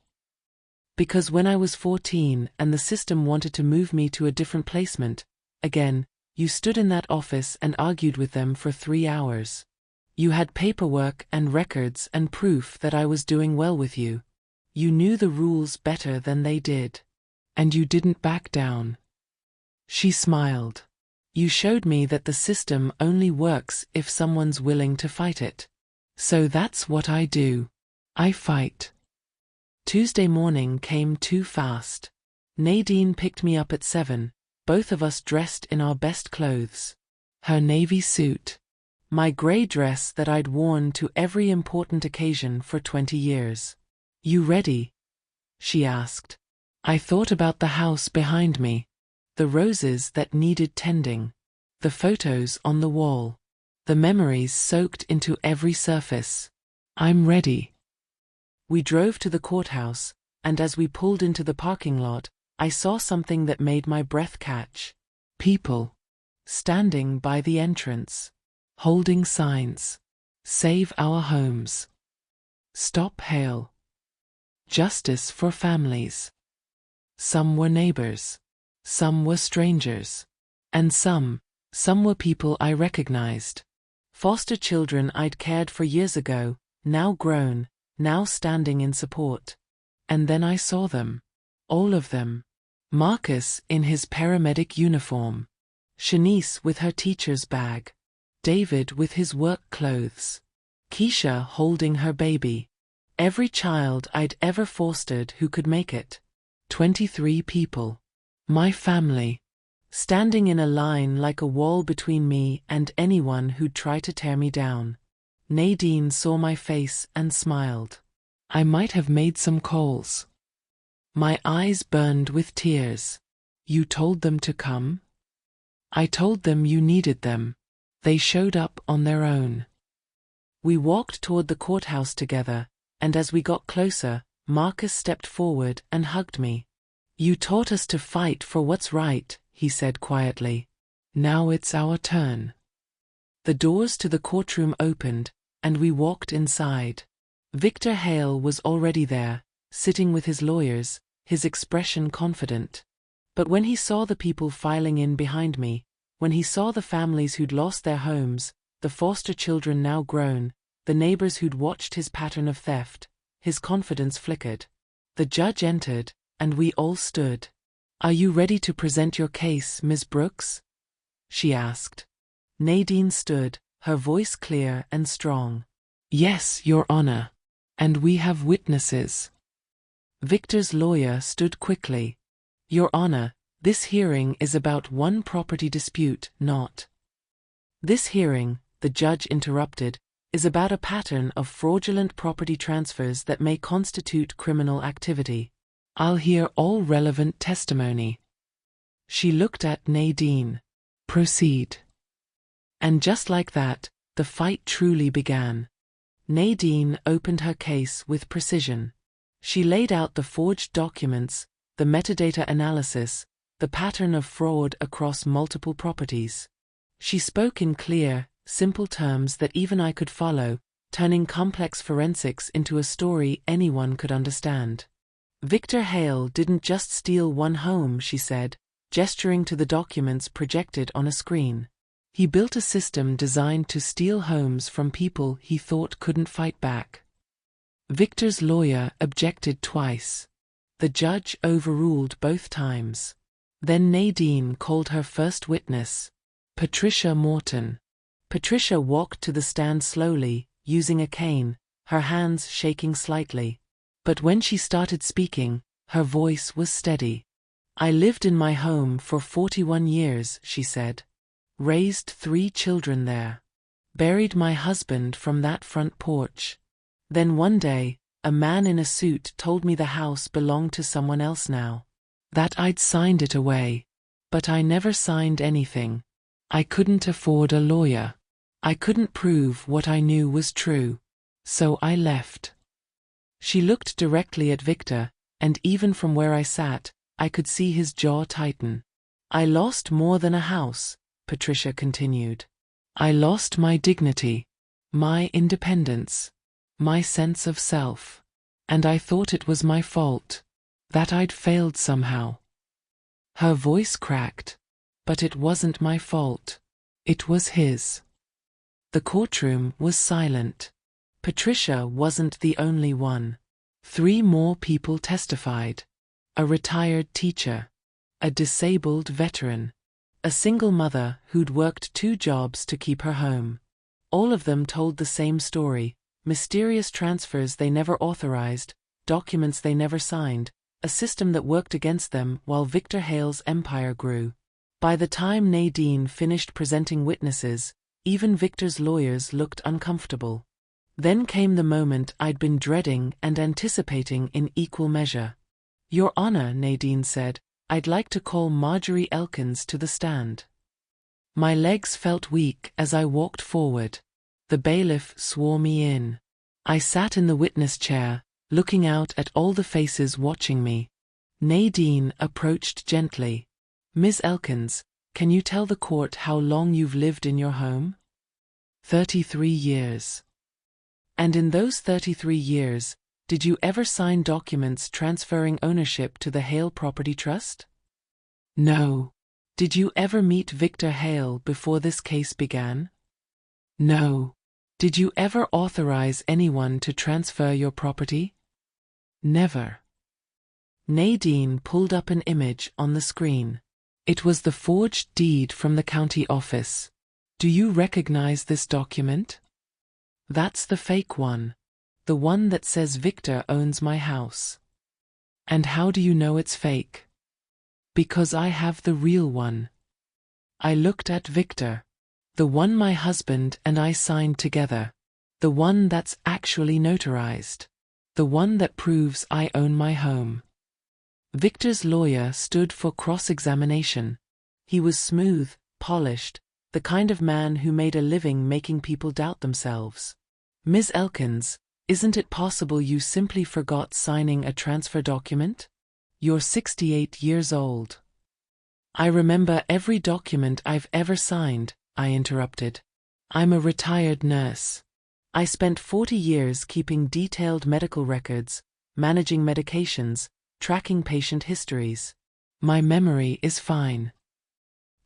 Because when I was 14 and the system wanted to move me to a different placement, again, you stood in that office and argued with them for 3 hours. You had paperwork and records and proof that I was doing well with you. You knew the rules better than they did. And you didn't back down. She smiled. You showed me that the system only works if someone's willing to fight it. So that's what I do. I fight. Tuesday morning came too fast. Nadine picked me up at 7, both of us dressed in our best clothes. Her navy suit. My grey dress that I'd worn to every important occasion for 20 years. You ready? She asked. I thought about the house behind me. The roses that needed tending. The photos on the wall. The memories soaked into every surface. I'm ready. We drove to the courthouse, and as we pulled into the parking lot, I saw something that made my breath catch. People. Standing by the entrance. Holding signs. Save our homes. Stop Hale. Justice for families. Some were neighbors. Some were strangers. And some were people I recognized. Foster children I'd cared for years ago, now grown, now standing in support. And then I saw them. All of them. Marcus in his paramedic uniform. Shanice with her teacher's bag. David with his work clothes. Keisha holding her baby. Every child I'd ever fostered who could make it. 23 people. My family. standing in a line like a wall between me and anyone who'd try to tear me down. Nadine saw my face and smiled. I might have made some calls. My eyes burned with tears. You told them to come? I told them you needed them. They showed up on their own. We walked toward the courthouse together, and as we got closer, Marcus stepped forward and hugged me. You taught us to fight for what's right, he said quietly. Now it's our turn. The doors to the courtroom opened, and we walked inside. Victor Hale was already there, sitting with his lawyers, his expression confident. But when he saw the people filing in behind me, when he saw the families who'd lost their homes, the foster children now grown, the neighbors who'd watched his pattern of theft, his confidence flickered. The judge entered, and we all stood. Are you ready to present your case, Ms. Brooks? She asked. Nadine stood, her voice clear and strong. Yes, Your Honor. And we have witnesses. Victor's lawyer stood quickly. Your Honor, this hearing is about one property dispute, not. This hearing, the judge interrupted, is about a pattern of fraudulent property transfers that may constitute criminal activity. I'll hear all relevant testimony. She looked at Nadine. Proceed. And just like that, the fight truly began. Nadine opened her case with precision. She laid out the forged documents, the metadata analysis, the pattern of fraud across multiple properties. She spoke in clear, simple terms that even I could follow, turning complex forensics into a story anyone could understand. Victor Hale didn't just steal one home, she said, gesturing to the documents projected on a screen. He built a system designed to steal homes from people he thought couldn't fight back. Victor's lawyer objected twice. The judge overruled both times. Then Nadine called her first witness, Patricia Morton. Patricia walked to the stand slowly, using a cane, her hands shaking slightly. But when she started speaking, her voice was steady. I lived in my home for 41 years, she said. Raised 3 children there. Buried my husband from that front porch. Then one day, a man in a suit told me the house belonged to someone else now. That I'd signed it away. But I never signed anything. I couldn't afford a lawyer. I couldn't prove what I knew was true. So I left. She looked directly at Victor, and even from where I sat, I could see his jaw tighten. I lost more than a house, Patricia continued. I lost my dignity, my independence, my sense of self. And I thought it was my fault, that I'd failed somehow. Her voice cracked. But it wasn't my fault. It was his. The courtroom was silent. Patricia wasn't the only one. 3 more people testified. A retired teacher. A disabled veteran. A single mother who'd worked 2 jobs to keep her home. All of them told the same story. Mysterious transfers they never authorized, documents they never signed, a system that worked against them while Victor Hale's empire grew. By the time Nadine finished presenting witnesses, even Victor's lawyers looked uncomfortable. Then came the moment I'd been dreading and anticipating in equal measure. Your Honor, Nadine said, I'd like to call Marjorie Elkins to the stand. My legs felt weak as I walked forward. The bailiff swore me in. I sat in the witness chair, looking out at all the faces watching me. Nadine approached gently. Ms. Elkins, can you tell the court how long you've lived in your home? 33 years. And in those 33 years, did you ever sign documents transferring ownership to the Hale Property Trust? No. Did you ever meet Victor Hale before this case began? No. Did you ever authorize anyone to transfer your property? Never. Nadine pulled up an image on the screen. It was the forged deed from the county office. Do you recognize this document? That's the fake one. The one that says Victor owns my house. And how do you know it's fake? Because I have the real one. I looked at Victor. The one my husband and I signed together. The one that's actually notarized. The one that proves I own my home. Victor's lawyer stood for cross-examination. He was smooth, polished, the kind of man who made a living making people doubt themselves. Ms. Elkins, isn't it possible you simply forgot signing a transfer document? You're 68 years old. I remember every document I've ever signed, I interrupted. I'm a retired nurse. I spent 40 years keeping detailed medical records, managing medications, tracking patient histories. My memory is fine.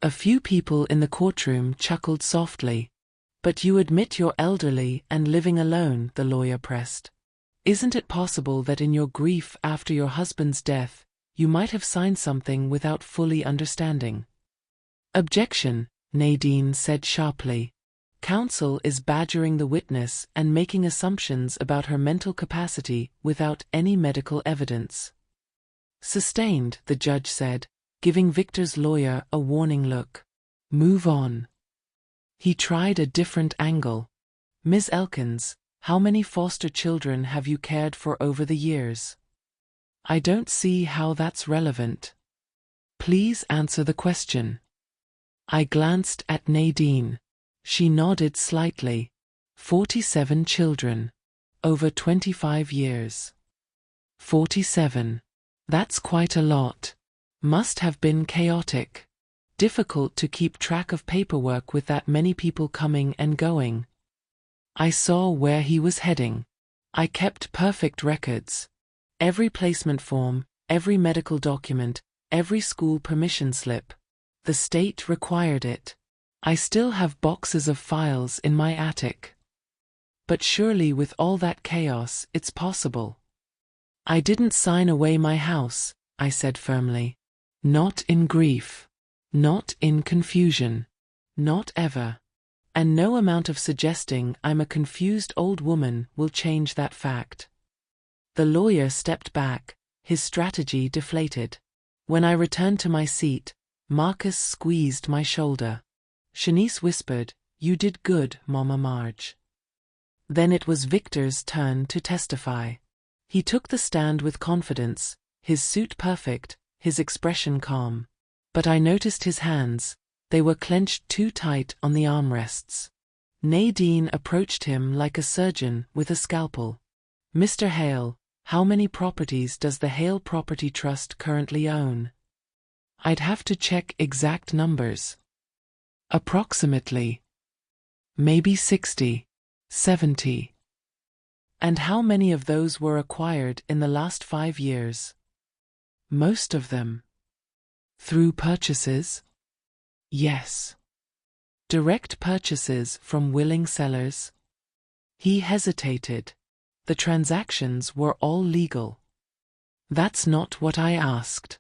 A few people in the courtroom chuckled softly. But you admit you're elderly and living alone, the lawyer pressed. Isn't it possible that in your grief after your husband's death, you might have signed something without fully understanding? Objection, Nadine said sharply. Counsel is badgering the witness and making assumptions about her mental capacity without any medical evidence. Sustained, the judge said, giving Victor's lawyer a warning look. Move on. He tried a different angle. Ms. Elkins, how many foster children have you cared for over the years? I don't see how that's relevant. Please answer the question. I glanced at Nadine. She nodded slightly. 47 children. Over 25 years. 47. That's quite a lot. Must have been chaotic. Difficult to keep track of paperwork with that many people coming and going. I saw where he was heading. I kept perfect records. Every placement form, every medical document, every school permission slip. The state required it. I still have boxes of files in my attic. But surely with all that chaos, it's possible. I didn't sign away my house, I said firmly. Not in grief. Not in confusion. Not ever. And no amount of suggesting I'm a confused old woman will change that fact. The lawyer stepped back, his strategy deflated. When I returned to my seat, Marcus squeezed my shoulder. Shanice whispered, "You did good, Mama Marge." Then it was Victor's turn to testify. He took the stand with confidence, his suit perfect, his expression calm. But I noticed his hands. They were clenched too tight on the armrests. Nadine approached him like a surgeon with a scalpel. "Mr. Hale, how many properties does the Hale Property Trust currently own?" "I'd have to check exact numbers." "Approximately." "Maybe 60, 70. "And how many of those were acquired in the last 5 years?" "Most of them." "Through purchases?" "Yes." "Direct purchases from willing sellers?" He hesitated. The transactions were all legal. "That's not what I asked.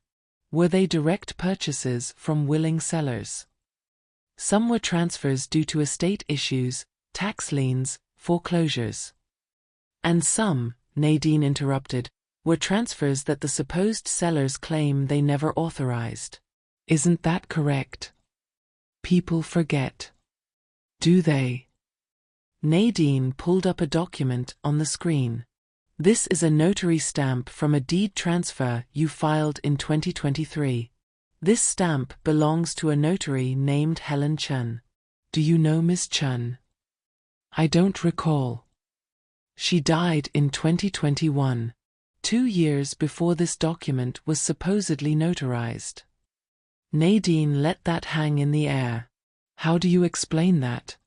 Were they direct purchases from willing sellers?" "Some were transfers due to estate issues, tax liens, foreclosures." "And some," Nadine interrupted, "were transfers that the supposed sellers claim they never authorized. Isn't that correct?" "People forget." "Do they?" Nadine pulled up a document on the screen. "This is a notary stamp from a deed transfer you filed in 2023. This stamp belongs to a notary named Helen Chun. Do you know Miss Chun?" "I don't recall." "She died in 2021, 2 years before this document was supposedly notarized." Nadine let that hang in the air. "How do you explain that?"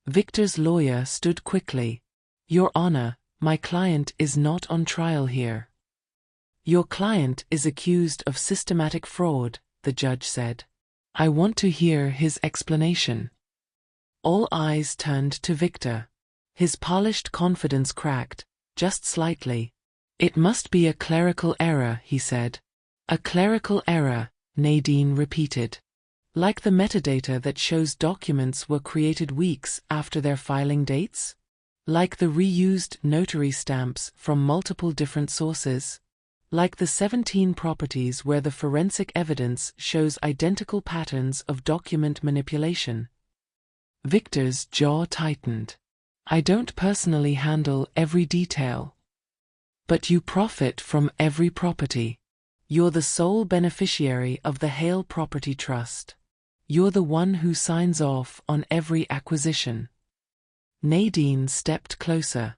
Victor's lawyer stood quickly. "Your Honor, my client is not on trial here." "Your client is accused of systematic fraud," the judge said. "I want to hear his explanation." All eyes turned to Victor. His polished confidence cracked, just slightly. "It must be a clerical error," he said. "A clerical error," Nadine repeated. "Like the metadata that shows documents were created weeks after their filing dates? Like the reused notary stamps from multiple different sources? Like the 17 properties where the forensic evidence shows identical patterns of document manipulation. Victor's jaw tightened. I don't personally handle every detail. But you profit from every property. You're the sole beneficiary of the Hale Property Trust. You're the one who signs off on every acquisition. Nadine stepped closer.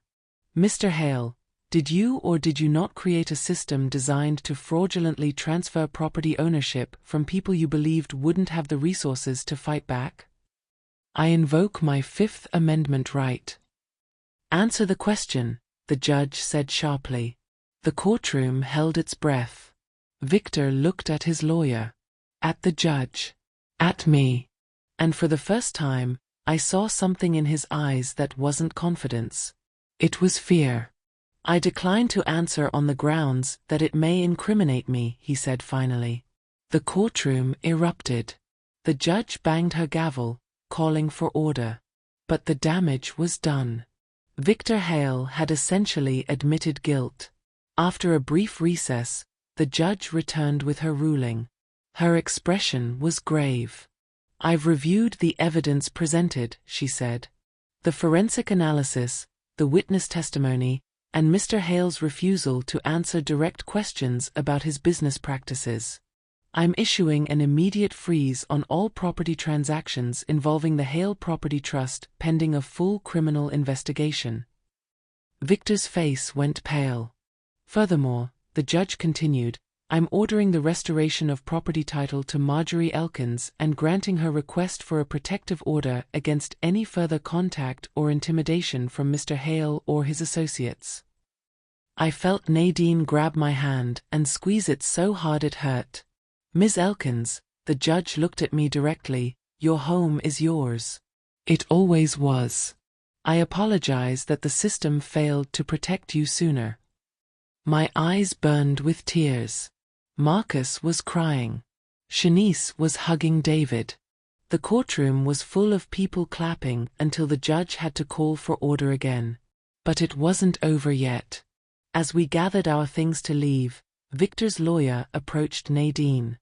Mr. Hale, did you or did you not create a system designed to fraudulently transfer property ownership from people you believed wouldn't have the resources to fight back? I invoke my Fifth Amendment right. Answer the question, the judge said sharply. The courtroom held its breath. Victor looked at his lawyer, at the judge, at me, and for the first time, I saw something in his eyes that wasn't confidence. It was fear. I decline to answer on the grounds that it may incriminate me, he said finally. The courtroom erupted. The judge banged her gavel, calling for order. But the damage was done. Victor Hale had essentially admitted guilt. After a brief recess, the judge returned with her ruling. Her expression was grave. I've reviewed the evidence presented, she said. The forensic analysis, the witness testimony, and Mr. Hale's refusal to answer direct questions about his business practices. I'm issuing an immediate freeze on all property transactions involving the Hale Property Trust pending a full criminal investigation. Victor's face went pale. Furthermore, the judge continued, I'm ordering the restoration of property title to Marjorie Elkins and granting her request for a protective order against any further contact or intimidation from Mr. Hale or his associates. I felt Nadine grab my hand and squeeze it so hard it hurt. Ms. Elkins, the judge looked at me directly, your home is yours. It always was. I apologize that the system failed to protect you sooner. My eyes burned with tears. Marcus was crying. Shanice was hugging David. The courtroom was full of people clapping until the judge had to call for order again. But it wasn't over yet. As we gathered our things to leave, Victor's lawyer approached Nadine.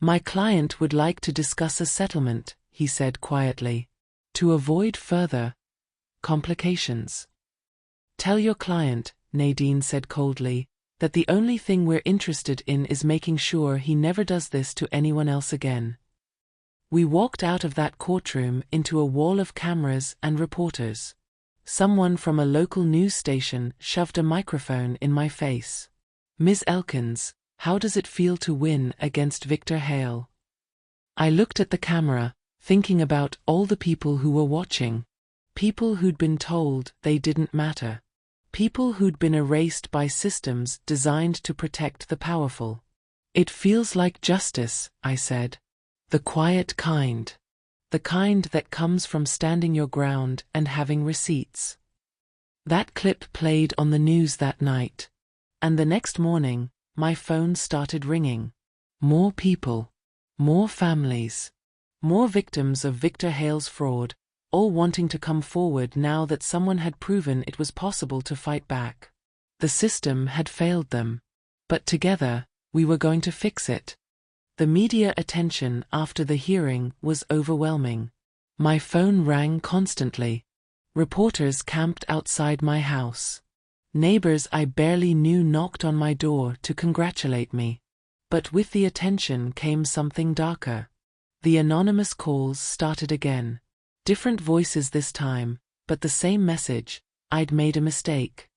My client would like to discuss a settlement, he said quietly, to avoid further complications. Tell your client, Nadine said coldly, that the only thing we're interested in is making sure he never does this to anyone else again. We walked out of that courtroom into a wall of cameras and reporters. Someone from a local news station shoved a microphone in my face. Ms. Elkins, how does it feel to win against Victor Hale? I looked at the camera, thinking about all the people who were watching. People who'd been told they didn't matter. People who'd been erased by systems designed to protect the powerful. It feels like justice, I said. The quiet kind. The kind that comes from standing your ground and having receipts. That clip played on the news that night. And the next morning, my phone started ringing. More people. More families. More victims of Victor Hale's fraud, all wanting to come forward now that someone had proven it was possible to fight back. The system had failed them. But together, we were going to fix it. The media attention after the hearing was overwhelming. My phone rang constantly. Reporters camped outside my house. Neighbors I barely knew knocked on my door to congratulate me. But with the attention came something darker. The anonymous calls started again. Different voices this time, but the same message: I'd made a mistake.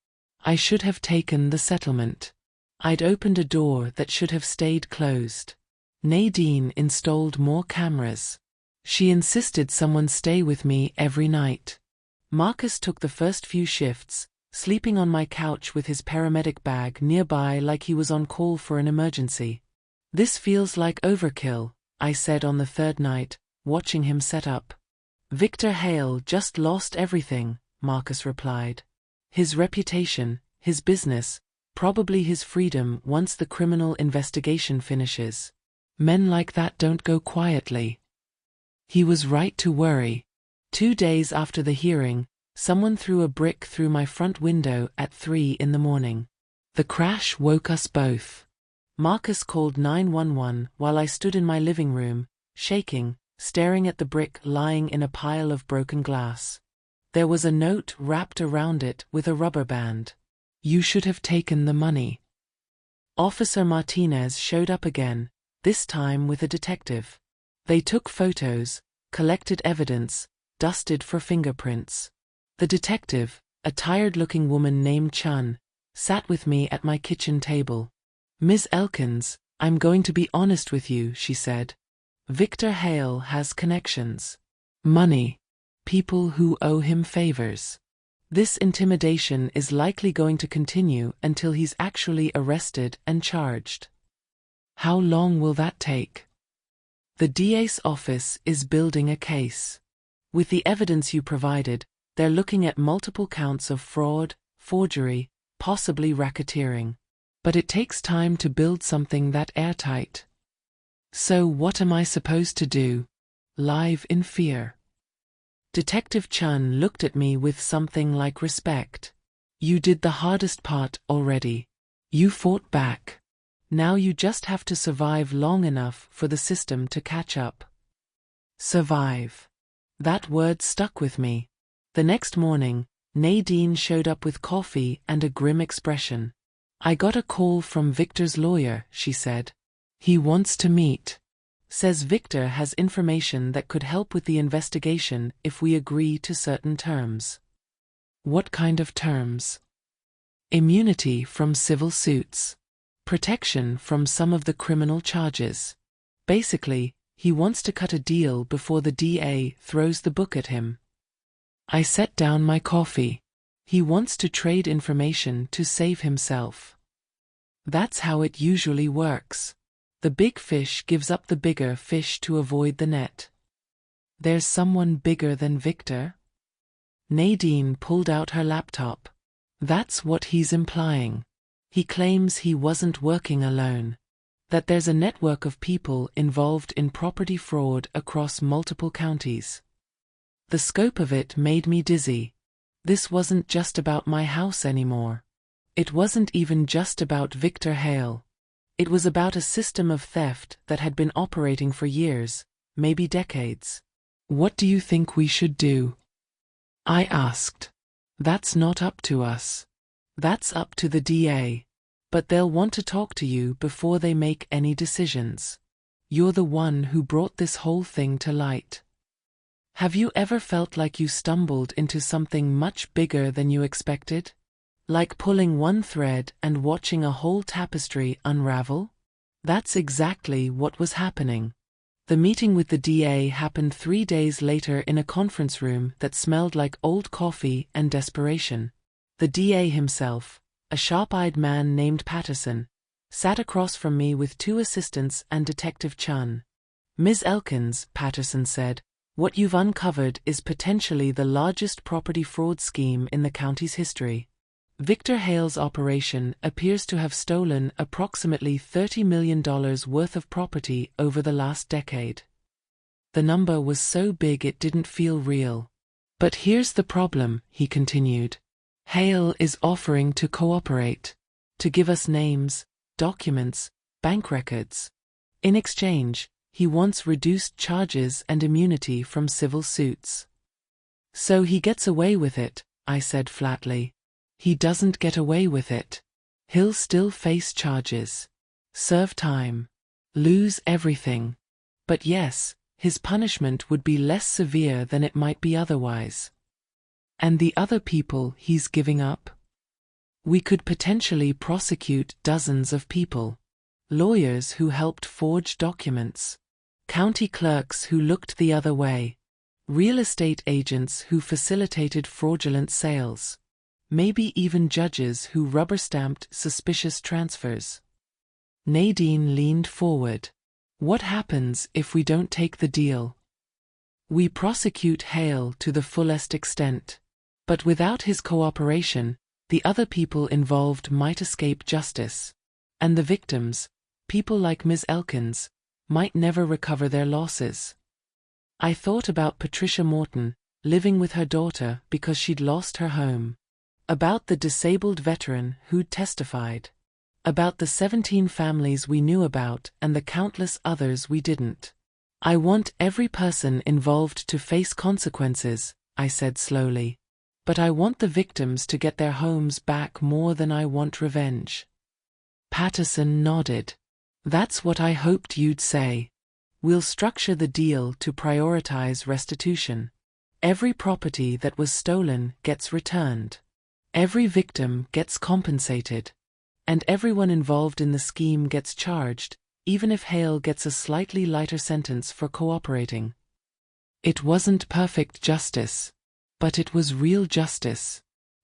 I should have taken the settlement. I'd opened a door that should have stayed closed. Nadine installed more cameras. She insisted someone stay with me every night. Marcus took the first few shifts, sleeping on my couch with his paramedic bag nearby like he was on call for an emergency. This feels like overkill, I said on the third night, watching him set up. Victor Hale just lost everything, Marcus replied. His reputation, his business, probably his freedom once the criminal investigation finishes. Men like that don't go quietly. He was right to worry. 2 days after the hearing, someone threw a brick through my front window at 3 in the morning. The crash woke us both. Marcus called 911 while I stood in my living room, shaking, staring at the brick lying in a pile of broken glass. There was a note wrapped around it with a rubber band. "You should have taken the money." Officer Martinez showed up again, this time with a detective. They took photos, collected evidence, dusted for fingerprints. The detective, a tired-looking woman named Chun, sat with me at my kitchen table. "Ms. Elkins, I'm going to be honest with you," she said. "Victor Hale has connections. Money. People who owe him favors. This intimidation is likely going to continue until he's actually arrested and charged." "How long will that take?" "The DA's office is building a case. With the evidence you provided, they're looking at multiple counts of fraud, forgery, possibly racketeering. But it takes time to build something that airtight." "So what am I supposed to do? Live in fear?" Detective Chun looked at me with something like respect. "You did the hardest part already. You fought back. Now you just have to survive long enough for the system to catch up." Survive. That word stuck with me. The next morning, Nadine showed up with coffee and a grim expression. "I got a call from Victor's lawyer," she said. "He wants to meet. Says Victor has information that could help with the investigation if we agree to certain terms." "What kind of terms?" "Immunity from civil suits. Protection from some of the criminal charges. Basically, he wants to cut a deal before the DA throws the book at him." I set down my coffee. "He wants to trade information to save himself. That's how it usually works. The big fish gives up the bigger fish to avoid the net." "There's someone bigger than Victor?" Nadine pulled out her laptop. "That's what he's implying. He claims he wasn't working alone. That there's a network of people involved in property fraud across multiple counties." The scope of it made me dizzy. This wasn't just about my house anymore. It wasn't even just about Victor Hale. It was about a system of theft that had been operating for years, maybe decades. "What do you think we should do?" I asked. "That's not up to us. That's up to the DA. But they'll want to talk to you before they make any decisions. You're the one who brought this whole thing to light. Have you ever felt like you stumbled into something much bigger than you expected? Like pulling one thread and watching a whole tapestry unravel?" That's exactly what was happening. The meeting with the DA happened 3 days later in a conference room that smelled like old coffee and desperation. The DA himself, a sharp-eyed man named Patterson, sat across from me with 2 assistants and Detective Chun. "Ms. Elkins," Patterson said, "what you've uncovered is potentially the largest property fraud scheme in the county's history. Victor Hale's operation appears to have stolen approximately $30 million worth of property over the last decade." The number was so big it didn't feel real. "But here's the problem," he continued. "Hale is offering to cooperate, to give us names, documents, bank records. In exchange, he wants reduced charges and immunity from civil suits." "So he gets away with it," I said flatly. "He doesn't get away with it. He'll still face charges. Serve time. Lose everything. But yes, his punishment would be less severe than it might be otherwise." "And the other people he's giving up?" "We could potentially prosecute dozens of people. Lawyers who helped forge documents. County clerks who looked the other way. Real estate agents who facilitated fraudulent sales. Maybe even judges who rubber-stamped suspicious transfers." Nadine leaned forward. "What happens if we don't take the deal?" "We prosecute Hale to the fullest extent. But without his cooperation, the other people involved might escape justice. And the victims, people like Ms. Elkins, might never recover their losses." I thought about Patricia Morton, living with her daughter because she'd lost her home. About the disabled veteran who'd testified. About the 17 families we knew about and the countless others we didn't. I want every person involved to face consequences, I said slowly. But I want the victims to get their homes back more than I want revenge. Patterson nodded. That's what I hoped you'd say. We'll structure the deal to prioritize restitution. Every property that was stolen gets returned. Every victim gets compensated. And everyone involved in the scheme gets charged, even if Hale gets a slightly lighter sentence for cooperating. It wasn't perfect justice, but it was real justice.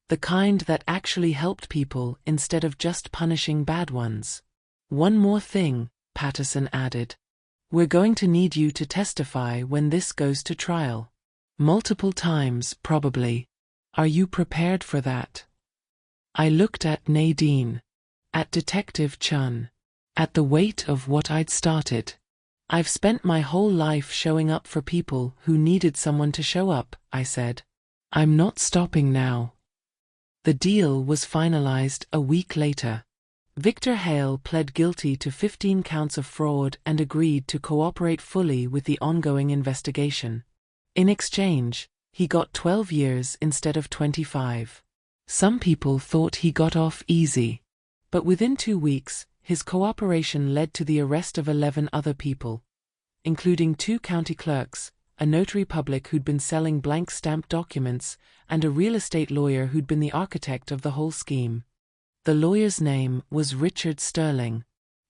The kind that actually helped people instead of just punishing bad ones. One more thing, Patterson added. We're going to need you to testify when this goes to trial. Multiple times, probably. Are you prepared for that? I looked at Nadine. At Detective Chun. At the weight of what I'd started. I've spent my whole life showing up for people who needed someone to show up, I said. I'm not stopping now. The deal was finalized a week later. Victor Hale pled guilty to 15 counts of fraud and agreed to cooperate fully with the ongoing investigation. In exchange, he got 12 years instead of 25. Some people thought he got off easy. But within 2 weeks, his cooperation led to the arrest of 11 other people, including 2 county clerks, a notary public who'd been selling blank stamped documents, and a real estate lawyer who'd been the architect of the whole scheme. The lawyer's name was Richard Sterling,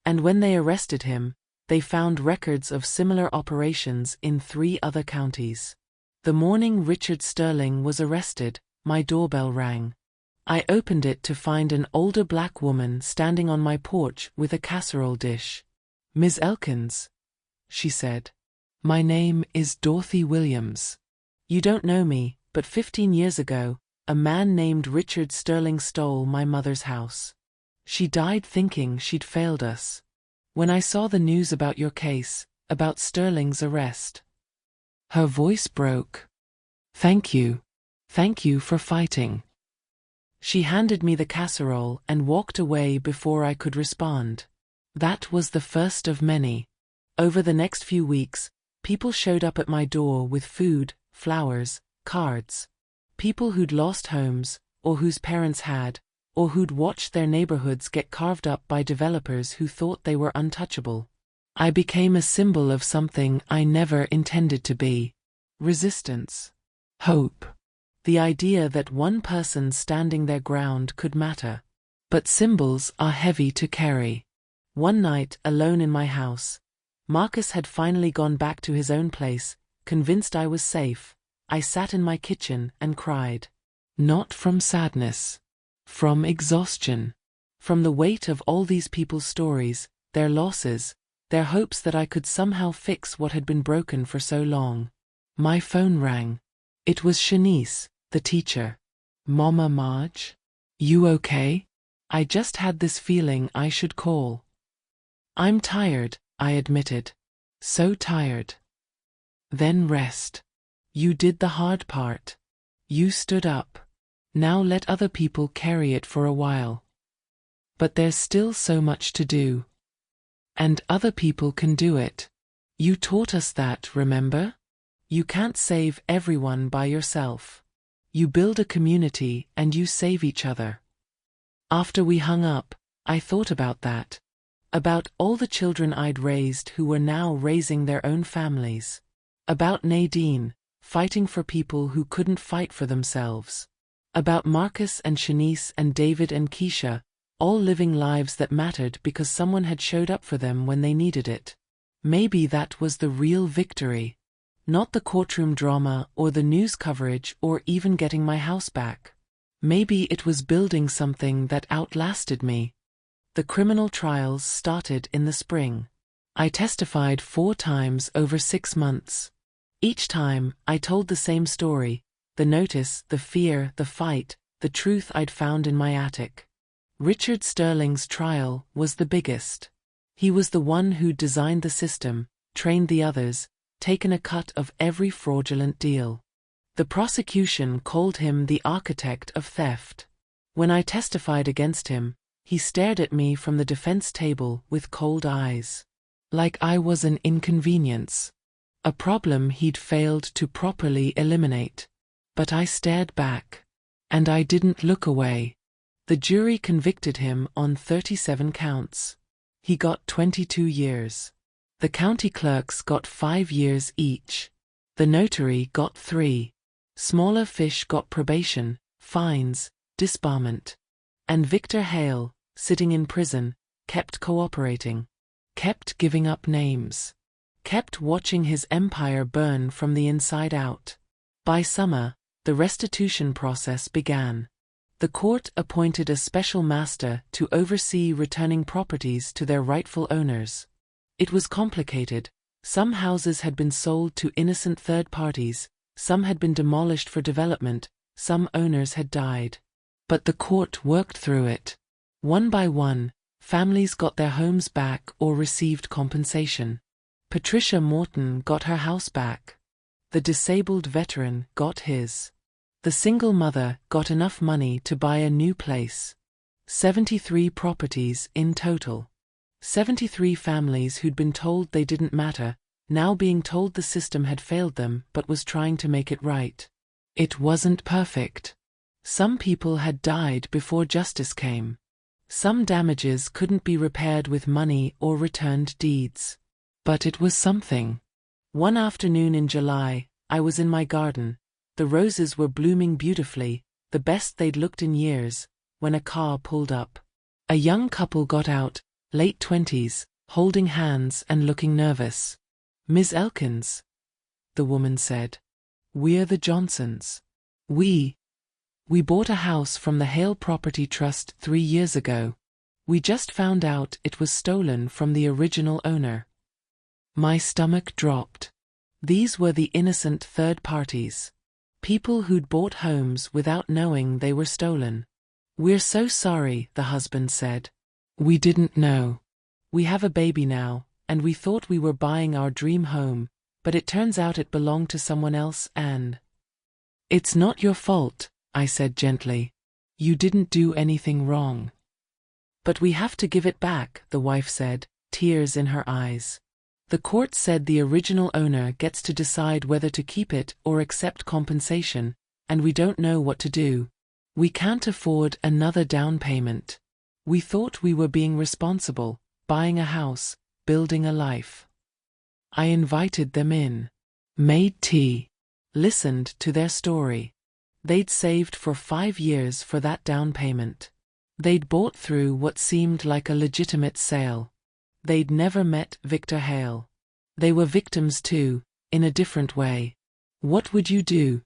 and when they arrested him, they found records of similar operations in 3 other counties. The morning Richard Sterling was arrested, my doorbell rang. I opened it to find an older black woman standing on my porch with a casserole dish. Ms. Elkins, she said. My name is Dorothy Williams. You don't know me, but 15 years ago, a man named Richard Sterling stole my mother's house. She died thinking she'd failed us. When I saw the news about your case, about Sterling's arrest. Her voice broke. Thank you. Thank you for fighting. She handed me the casserole and walked away before I could respond. That was the first of many. Over the next few weeks, people showed up at my door with food, flowers, cards. People who'd lost homes, or whose parents had, or who'd watched their neighborhoods get carved up by developers who thought they were untouchable. I became a symbol of something I never intended to be. Resistance. Hope. The idea that one person standing their ground could matter. But symbols are heavy to carry. One night, alone in my house, Marcus had finally gone back to his own place, convinced I was safe. I sat in my kitchen and cried. Not from sadness. From exhaustion. From the weight of all these people's stories, their losses, their hopes that I could somehow fix what had been broken for so long. My phone rang. It was Shanice, the teacher. Mama Marge? You okay? I just had this feeling I should call. I'm tired, I admitted. So tired. Then rest. You did the hard part. You stood up. Now let other people carry it for a while. But there's still so much to do. And other people can do it. You taught us that, remember? You can't save everyone by yourself. You build a community and you save each other. After we hung up, I thought about that. About all the children I'd raised who were now raising their own families. About Nadine, fighting for people who couldn't fight for themselves. About Marcus and Shanice and David and Keisha, all living lives that mattered because someone had showed up for them when they needed it. Maybe that was the real victory. Not the courtroom drama or the news coverage or even getting my house back. Maybe it was building something that outlasted me. The criminal trials started in the spring. I testified 4 times over 6 months. Each time, I told the same story, the notice, the fear, the fight, the truth I'd found in my attic. Richard Sterling's trial was the biggest. He was the one who designed the system, trained the others, taken a cut of every fraudulent deal. The prosecution called him the architect of theft. When I testified against him, he stared at me from the defense table with cold eyes. Like I was an inconvenience. A problem he'd failed to properly eliminate. But I stared back. And I didn't look away. The jury convicted him on 37 counts. He got 22 years. The county clerks got 5 years each. The notary got 3. Smaller fish got probation, fines, disbarment. And Victor Hale, sitting in prison, kept cooperating. Kept giving up names. Kept watching his empire burn from the inside out. By summer, the restitution process began. The court appointed a special master to oversee returning properties to their rightful owners. It was complicated. Some houses had been sold to innocent third parties, some had been demolished for development, some owners had died. But the court worked through it. One by one, families got their homes back or received compensation. Patricia Morton got her house back. The disabled veteran got his. The single mother got enough money to buy a new place. 73 properties in total. 73 families who'd been told they didn't matter, now being told the system had failed them but was trying to make it right. It wasn't perfect. Some people had died before justice came. Some damages couldn't be repaired with money or returned deeds. But it was something. One afternoon in July, I was in my garden. The roses were blooming beautifully, the best they'd looked in years, when a car pulled up. A young couple got out, late 20s, holding hands and looking nervous. "Ms. Elkins," the woman said. "We're the Johnsons. We bought a house from the Hale Property Trust 3 years ago. We just found out it was stolen from the original owner." My stomach dropped. These were the innocent third parties. People who'd bought homes without knowing they were stolen. "We're so sorry," the husband said. "We didn't know. We have a baby now, and we thought we were buying our dream home, but it turns out it belonged to someone else and—" "It's not your fault," I said gently. "You didn't do anything wrong." "But we have to give it back," the wife said, tears in her eyes. "The court said the original owner gets to decide whether to keep it or accept compensation, and we don't know what to do. We can't afford another down payment. We thought we were being responsible, buying a house, building a life." I invited them in. Made tea. Listened to their story. They'd saved for 5 years for that down payment. They'd bought through what seemed like a legitimate sale. They'd never met Victor Hale. They were victims too, in a different way. "What would you do?"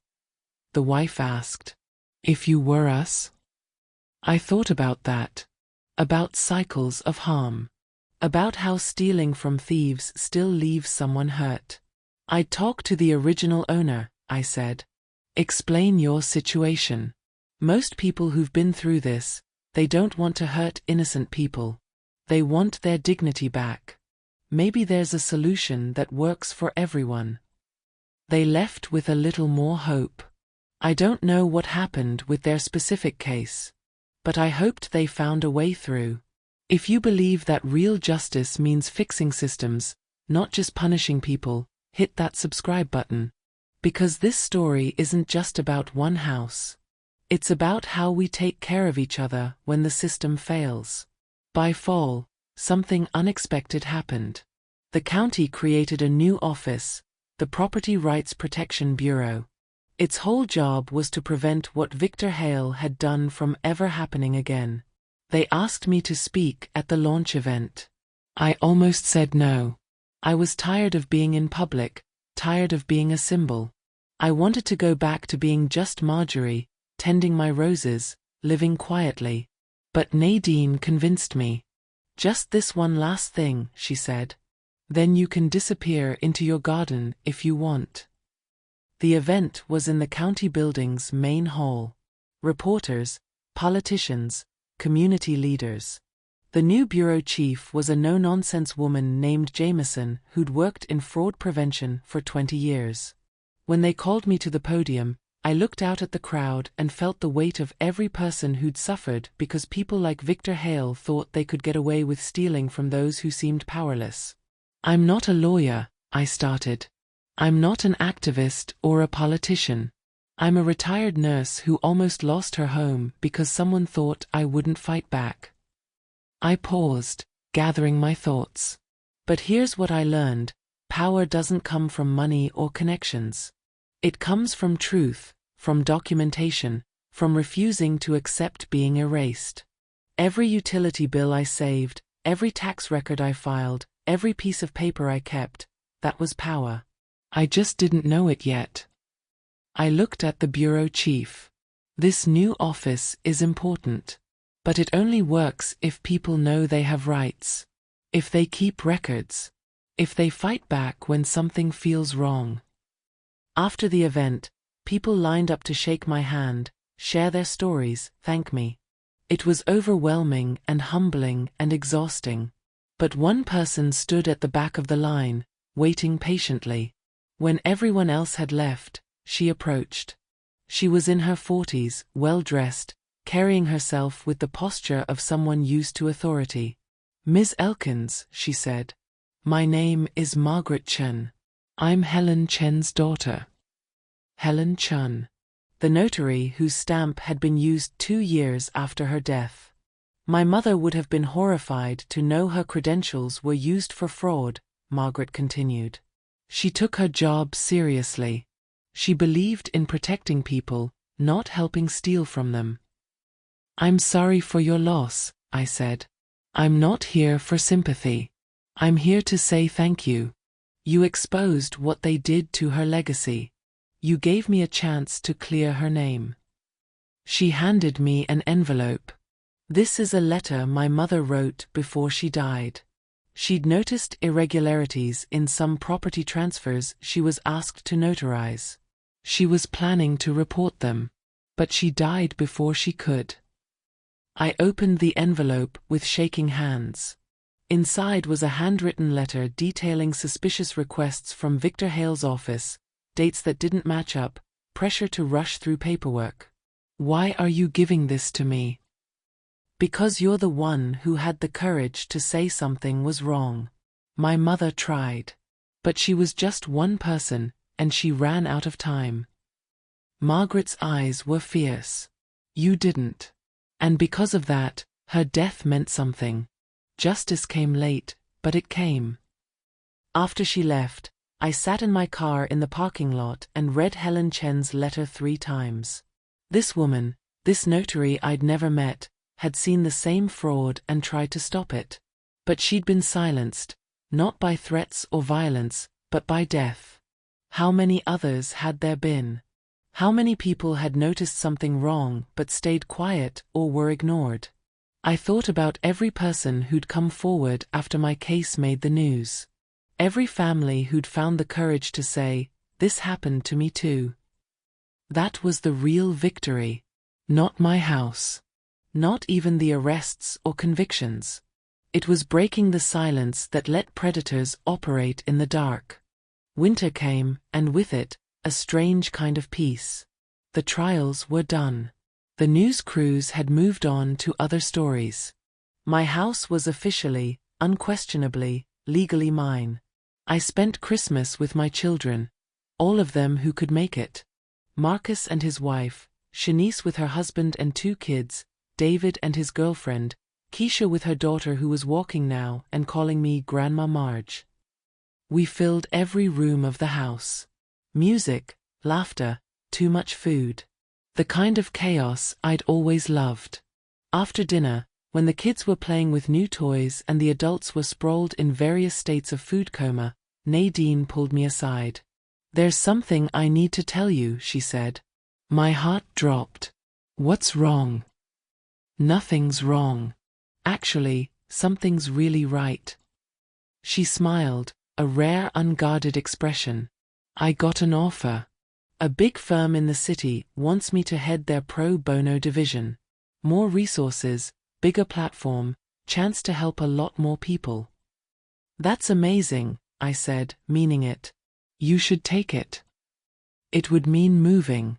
the wife asked. "If you were us?" I thought about that. About cycles of harm. About how stealing from thieves still leaves someone hurt. "I'd talk to the original owner," I said. "Explain your situation. Most people who've been through this, they don't want to hurt innocent people. They want their dignity back. Maybe there's a solution that works for everyone." They left with a little more hope. I don't know what happened with their specific case. But I hoped they found a way through. If you believe that real justice means fixing systems, not just punishing people, hit that subscribe button. Because this story isn't just about one house. It's about how we take care of each other when the system fails. By fall, something unexpected happened. The county created a new office, the Property Rights Protection Bureau. Its whole job was to prevent what Victor Hale had done from ever happening again. They asked me to speak at the launch event. I almost said no. I was tired of being in public, tired of being a symbol. I wanted to go back to being just Marjorie, tending my roses, living quietly. But Nadine convinced me. "Just this one last thing," she said. "Then you can disappear into your garden if you want." The event was in the county building's main hall. Reporters, politicians, community leaders. The new bureau chief was a no-nonsense woman named Jameson who'd worked in fraud prevention for 20 years. When they called me to the podium, I looked out at the crowd and felt the weight of every person who'd suffered because people like Victor Hale thought they could get away with stealing from those who seemed powerless. "I'm not a lawyer," I started. "I'm not an activist or a politician. I'm a retired nurse who almost lost her home because someone thought I wouldn't fight back." I paused, gathering my thoughts. But here's what I learned: power doesn't come from money or connections. It comes from truth, from documentation, from refusing to accept being erased. Every utility bill I saved, every tax record I filed, every piece of paper I kept, that was power. I just didn't know it yet. I looked at the bureau chief. This new office is important. But it only works if people know they have rights. If they keep records. If they fight back when something feels wrong. After the event, people lined up to shake my hand, share their stories, thank me. It was overwhelming and humbling and exhausting. But one person stood at the back of the line, waiting patiently. When everyone else had left, she approached. She was in her 40s, well-dressed, carrying herself with the posture of someone used to authority. "Ms. Elkins," she said. "My name is Margaret Chen. I'm Helen Chen's daughter." Helen Chen. The notary whose stamp had been used 2 years after her death. My mother would have been horrified to know her credentials were used for fraud, Margaret continued. She took her job seriously. She believed in protecting people, not helping steal from them. "I'm sorry for your loss," I said. "I'm not here for sympathy. I'm here to say thank you. You exposed what they did to her legacy. You gave me a chance to clear her name." She handed me an envelope. "This is a letter my mother wrote before she died. She'd noticed irregularities in some property transfers she was asked to notarize. She was planning to report them, but she died before she could." I opened the envelope with shaking hands. Inside was a handwritten letter detailing suspicious requests from Victor Hale's office, dates that didn't match up, pressure to rush through paperwork. "Why are you giving this to me?" "Because you're the one who had the courage to say something was wrong. My mother tried. But she was just one person, and she ran out of time." Margaret's eyes were fierce. "You didn't. And because of that, her death meant something. Justice came late, but it came." After she left, I sat in my car in the parking lot and read Helen Chen's letter 3 times. This woman, this notary I'd never met, had seen the same fraud and tried to stop it. But she'd been silenced, not by threats or violence, but by death. How many others had there been? How many people had noticed something wrong but stayed quiet or were ignored? I thought about every person who'd come forward after my case made the news. Every family who'd found the courage to say, "This happened to me too." That was the real victory. Not my house. Not even the arrests or convictions. It was breaking the silence that let predators operate in the dark. Winter came, and with it, a strange kind of peace. The trials were done. The news crews had moved on to other stories. My house was officially, unquestionably, legally mine. I spent Christmas with my children, all of them who could make it. Marcus and his wife, Shanice with her husband and 2 kids, David and his girlfriend, Keisha with her daughter who was walking now and calling me Grandma Marge. We filled every room of the house. Music, laughter, too much food. The kind of chaos I'd always loved. After dinner, when the kids were playing with new toys and the adults were sprawled in various states of food coma, Nadine pulled me aside. "There's something I need to tell you," she said. My heart dropped. "What's wrong?" "Nothing's wrong. Actually, something's really right." She smiled, a rare unguarded expression. "I got an offer. A big firm in the city wants me to head their pro bono division. More resources, bigger platform, chance to help a lot more people." "That's amazing," I said, meaning it. "You should take it. It would mean moving."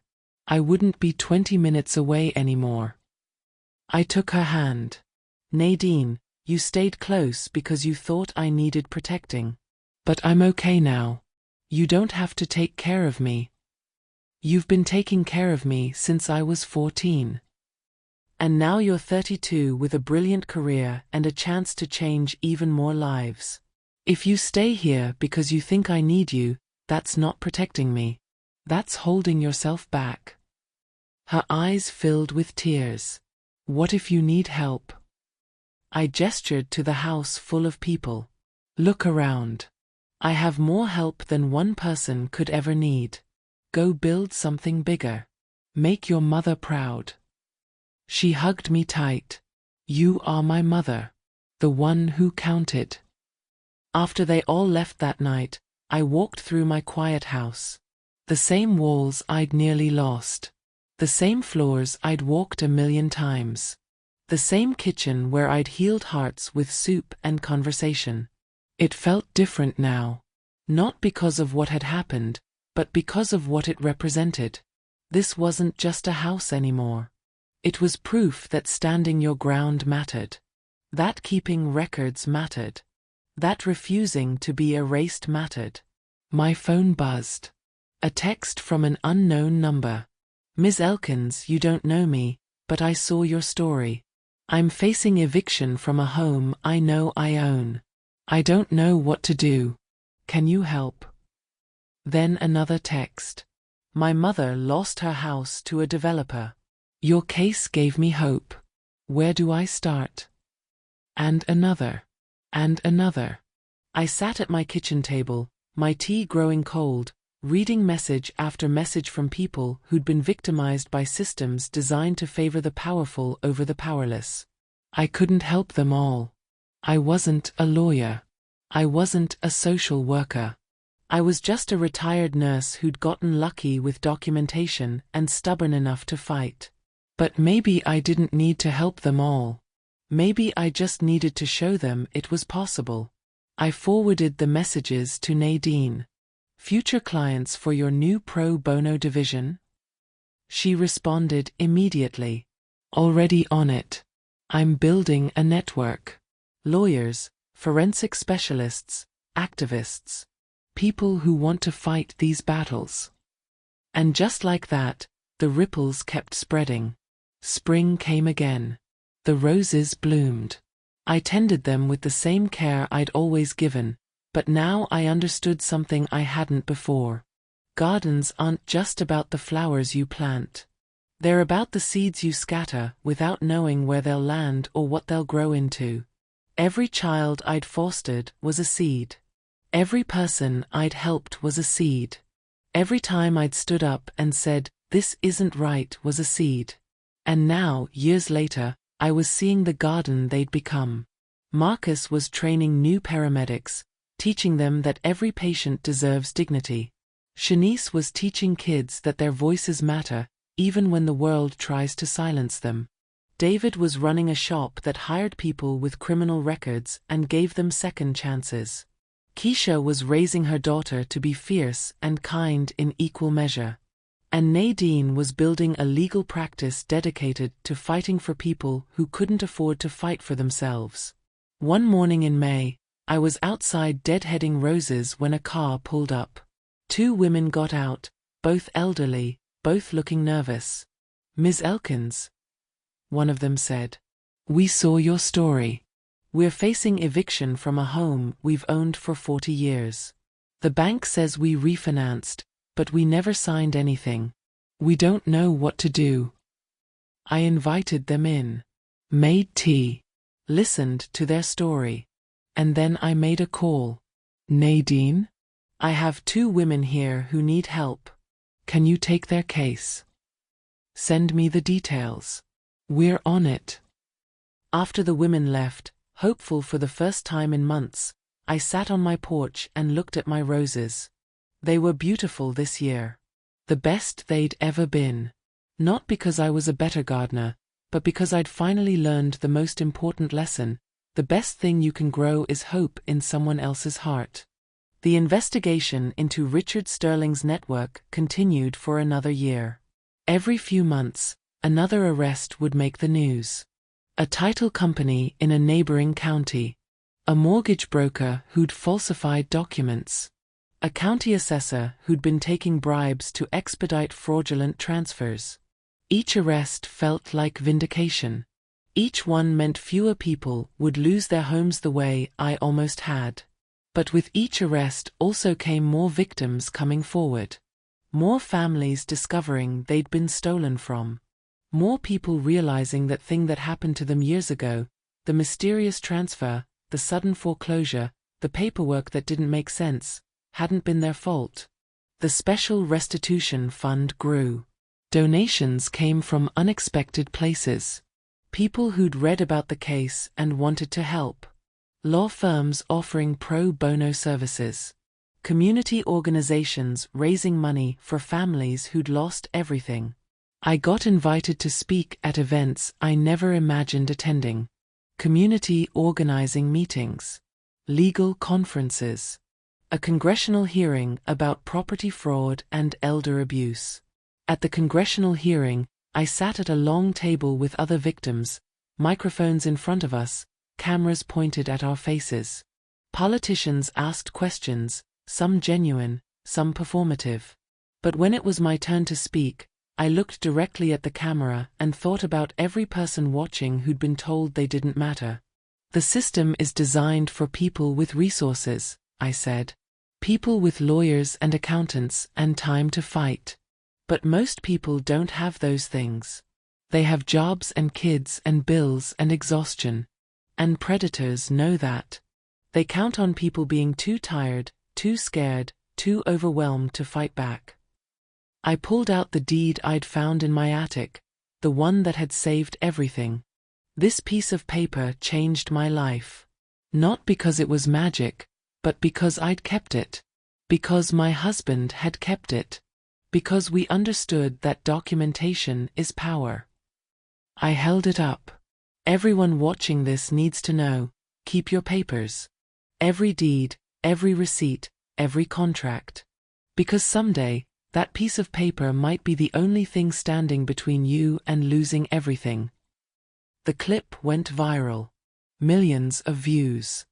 I wouldn't be 20 minutes away anymore. I took her hand. Nadine, you stayed close because you thought I needed protecting. But I'm okay now. You don't have to take care of me. You've been taking care of me since I was 14. And now you're 32 with a brilliant career and a chance to change even more lives. If you stay here because you think I need you, that's not protecting me. That's holding yourself back. Her eyes filled with tears. What if you need help? I gestured to the house full of people. Look around. I have more help than one person could ever need. Go build something bigger. Make your mother proud. She hugged me tight. You are my mother. The one who counted. After they all left that night, I walked through my quiet house. The same walls I'd nearly lost. The same floors I'd walked a million times. The same kitchen where I'd healed hearts with soup and conversation. It felt different now. Not because of what had happened, but because of what it represented. This wasn't just a house anymore. It was proof that standing your ground mattered. That keeping records mattered. That refusing to be erased mattered. My phone buzzed. A text from an unknown number. Ms. Elkins, you don't know me, but I saw your story. I'm facing eviction from a home I know I own. I don't know what to do. Can you help? Then another text. My mother lost her house to a developer. Your case gave me hope. Where do I start? And another. And another. I sat at my kitchen table, my tea growing cold, reading message after message from people who'd been victimized by systems designed to favor the powerful over the powerless. I couldn't help them all. I wasn't a lawyer. I wasn't a social worker. I was just a retired nurse who'd gotten lucky with documentation and stubborn enough to fight. But maybe I didn't need to help them all. Maybe I just needed to show them it was possible. I forwarded the messages to Nadine. Future clients for your new pro bono division? She responded immediately. Already on it. I'm building a network. Lawyers, forensic specialists, activists. People who want to fight these battles. And just like that, the ripples kept spreading. Spring came again. The roses bloomed. I tended them with the same care I'd always given. But now I understood something I hadn't before. Gardens aren't just about the flowers you plant. They're about the seeds you scatter without knowing where they'll land or what they'll grow into. Every child I'd fostered was a seed. Every person I'd helped was a seed. Every time I'd stood up and said, "This isn't right," was a seed. And now, years later, I was seeing the garden they'd become. Marcus was training new paramedics, teaching them that every patient deserves dignity. Shanice was teaching kids that their voices matter, even when the world tries to silence them. David was running a shop that hired people with criminal records and gave them second chances. Keisha was raising her daughter to be fierce and kind in equal measure. And Nadine was building a legal practice dedicated to fighting for people who couldn't afford to fight for themselves. One morning in May, I was outside deadheading roses when a car pulled up. Two women got out, both elderly, both looking nervous. "Ms. Elkins," one of them said. "We saw your story. We're facing eviction from a home we've owned for 40 years. The bank says we refinanced, but we never signed anything. We don't know what to do." I invited them in, made tea, listened to their story. And then I made a call. "Nadine? I have two women here who need help. Can you take their case? Send me the details. We're on it." After the women left, hopeful for the first time in months, I sat on my porch and looked at my roses. They were beautiful this year. The best they'd ever been. Not because I was a better gardener, but because I'd finally learned the most important lesson. The best thing you can grow is hope in someone else's heart. The investigation into Richard Sterling's network continued for another year. Every few months, another arrest would make the news. A title company in a neighboring county. A mortgage broker who'd falsified documents. A county assessor who'd been taking bribes to expedite fraudulent transfers. Each arrest felt like vindication. Each one meant fewer people would lose their homes the way I almost had. But with each arrest also came more victims coming forward. More families discovering they'd been stolen from. More people realizing that thing that happened to them years ago, the mysterious transfer, the sudden foreclosure, the paperwork that didn't make sense, hadn't been their fault. The special restitution fund grew. Donations came from unexpected places. People who'd read about the case and wanted to help. Law firms offering pro bono services. Community organizations raising money for families who'd lost everything. I got invited to speak at events I never imagined attending. Community organizing meetings. Legal conferences. A congressional hearing about property fraud and elder abuse. At the congressional hearing, I sat at a long table with other victims, microphones in front of us, cameras pointed at our faces. Politicians asked questions, some genuine, some performative. But when it was my turn to speak, I looked directly at the camera and thought about every person watching who'd been told they didn't matter. The system is designed for people with resources, I said. People with lawyers and accountants and time to fight. But most people don't have those things. They have jobs and kids and bills and exhaustion. And predators know that. They count on people being too tired, too scared, too overwhelmed to fight back. I pulled out the deed I'd found in my attic, the one that had saved everything. This piece of paper changed my life. Not because it was magic, but because I'd kept it. Because my husband had kept it. Because we understood that documentation is power. I held it up. Everyone watching this needs to know, keep your papers. Every deed, every receipt, every contract. Because someday, that piece of paper might be the only thing standing between you and losing everything. The clip went viral. Millions of views.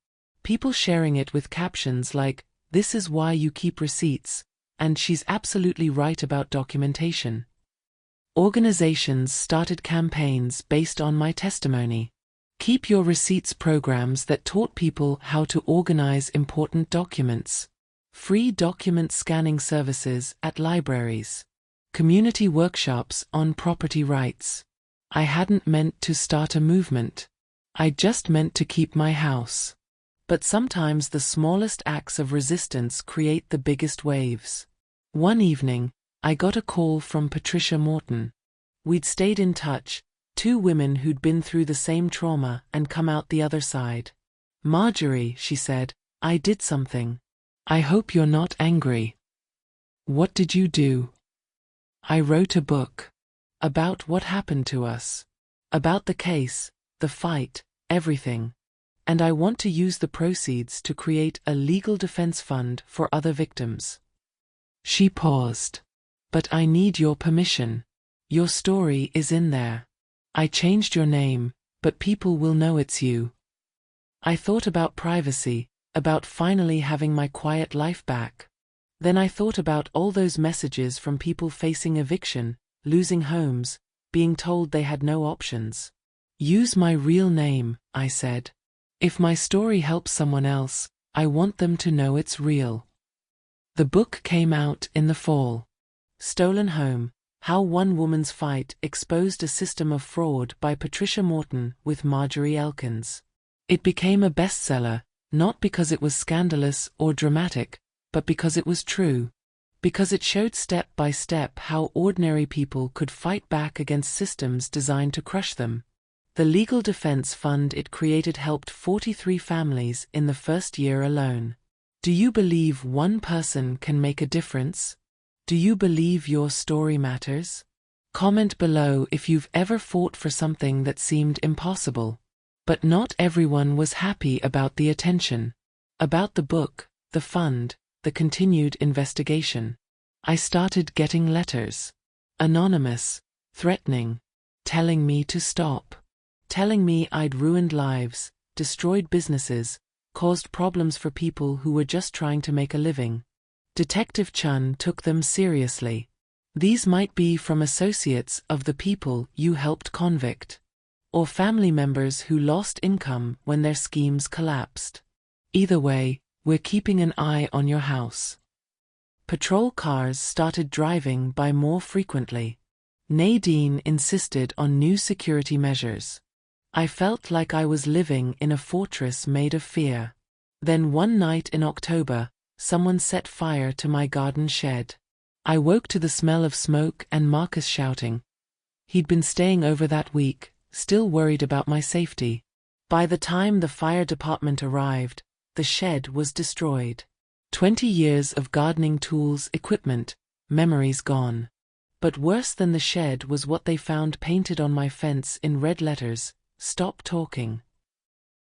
People sharing it with captions like, "This is why you keep receipts," and "She's absolutely right about documentation." Organizations started campaigns based on my testimony. Keep Your Receipts programs that taught people how to organize important documents. Free document scanning services at libraries. Community workshops on property rights. I hadn't meant to start a movement. I just meant to keep my house. But sometimes the smallest acts of resistance create the biggest waves. One evening, I got a call from Patricia Morton. We'd stayed in touch, two women who'd been through the same trauma and come out the other side. "Marjorie," she said, "I did something. I hope you're not angry." "What did you do?" "I wrote a book. About what happened to us. About the case, the fight, everything. And I want to use the proceeds to create a legal defense fund for other victims." She paused. "But I need your permission. Your story is in there. I changed your name, but people will know it's you." I thought about privacy, about finally having my quiet life back. Then I thought about all those messages from people facing eviction, losing homes, being told they had no options. "Use my real name," I said. "If my story helps someone else, I want them to know it's real." The book came out in the fall. Stolen Home: How One Woman's Fight Exposed a System of Fraud by Patricia Morton with Marjorie Elkins. It became a bestseller, not because it was scandalous or dramatic, but because it was true. Because it showed step by step how ordinary people could fight back against systems designed to crush them. The legal defense fund it created helped 43 families in the first year alone. Do you believe one person can make a difference? Do you believe your story matters? Comment below if you've ever fought for something that seemed impossible. But not everyone was happy about the attention. About the book, the fund, the continued investigation. I started getting letters. Anonymous, threatening, telling me to stop, telling me I'd ruined lives, destroyed businesses, caused problems for people who were just trying to make a living. Detective Chun took them seriously. These might be from associates of the people you helped convict, or family members who lost income when their schemes collapsed. Either way, we're keeping an eye on your house. Patrol cars started driving by more frequently. Nadine insisted on new security measures. I felt like I was living in a fortress made of fear. Then one night in October, someone set fire to my garden shed. I woke to the smell of smoke and Marcus shouting. He'd been staying over that week, still worried about my safety. By the time the fire department arrived, the shed was destroyed. 20 years of gardening tools, equipment, memories gone. But worse than the shed was what they found painted on my fence in red letters: "Stop talking."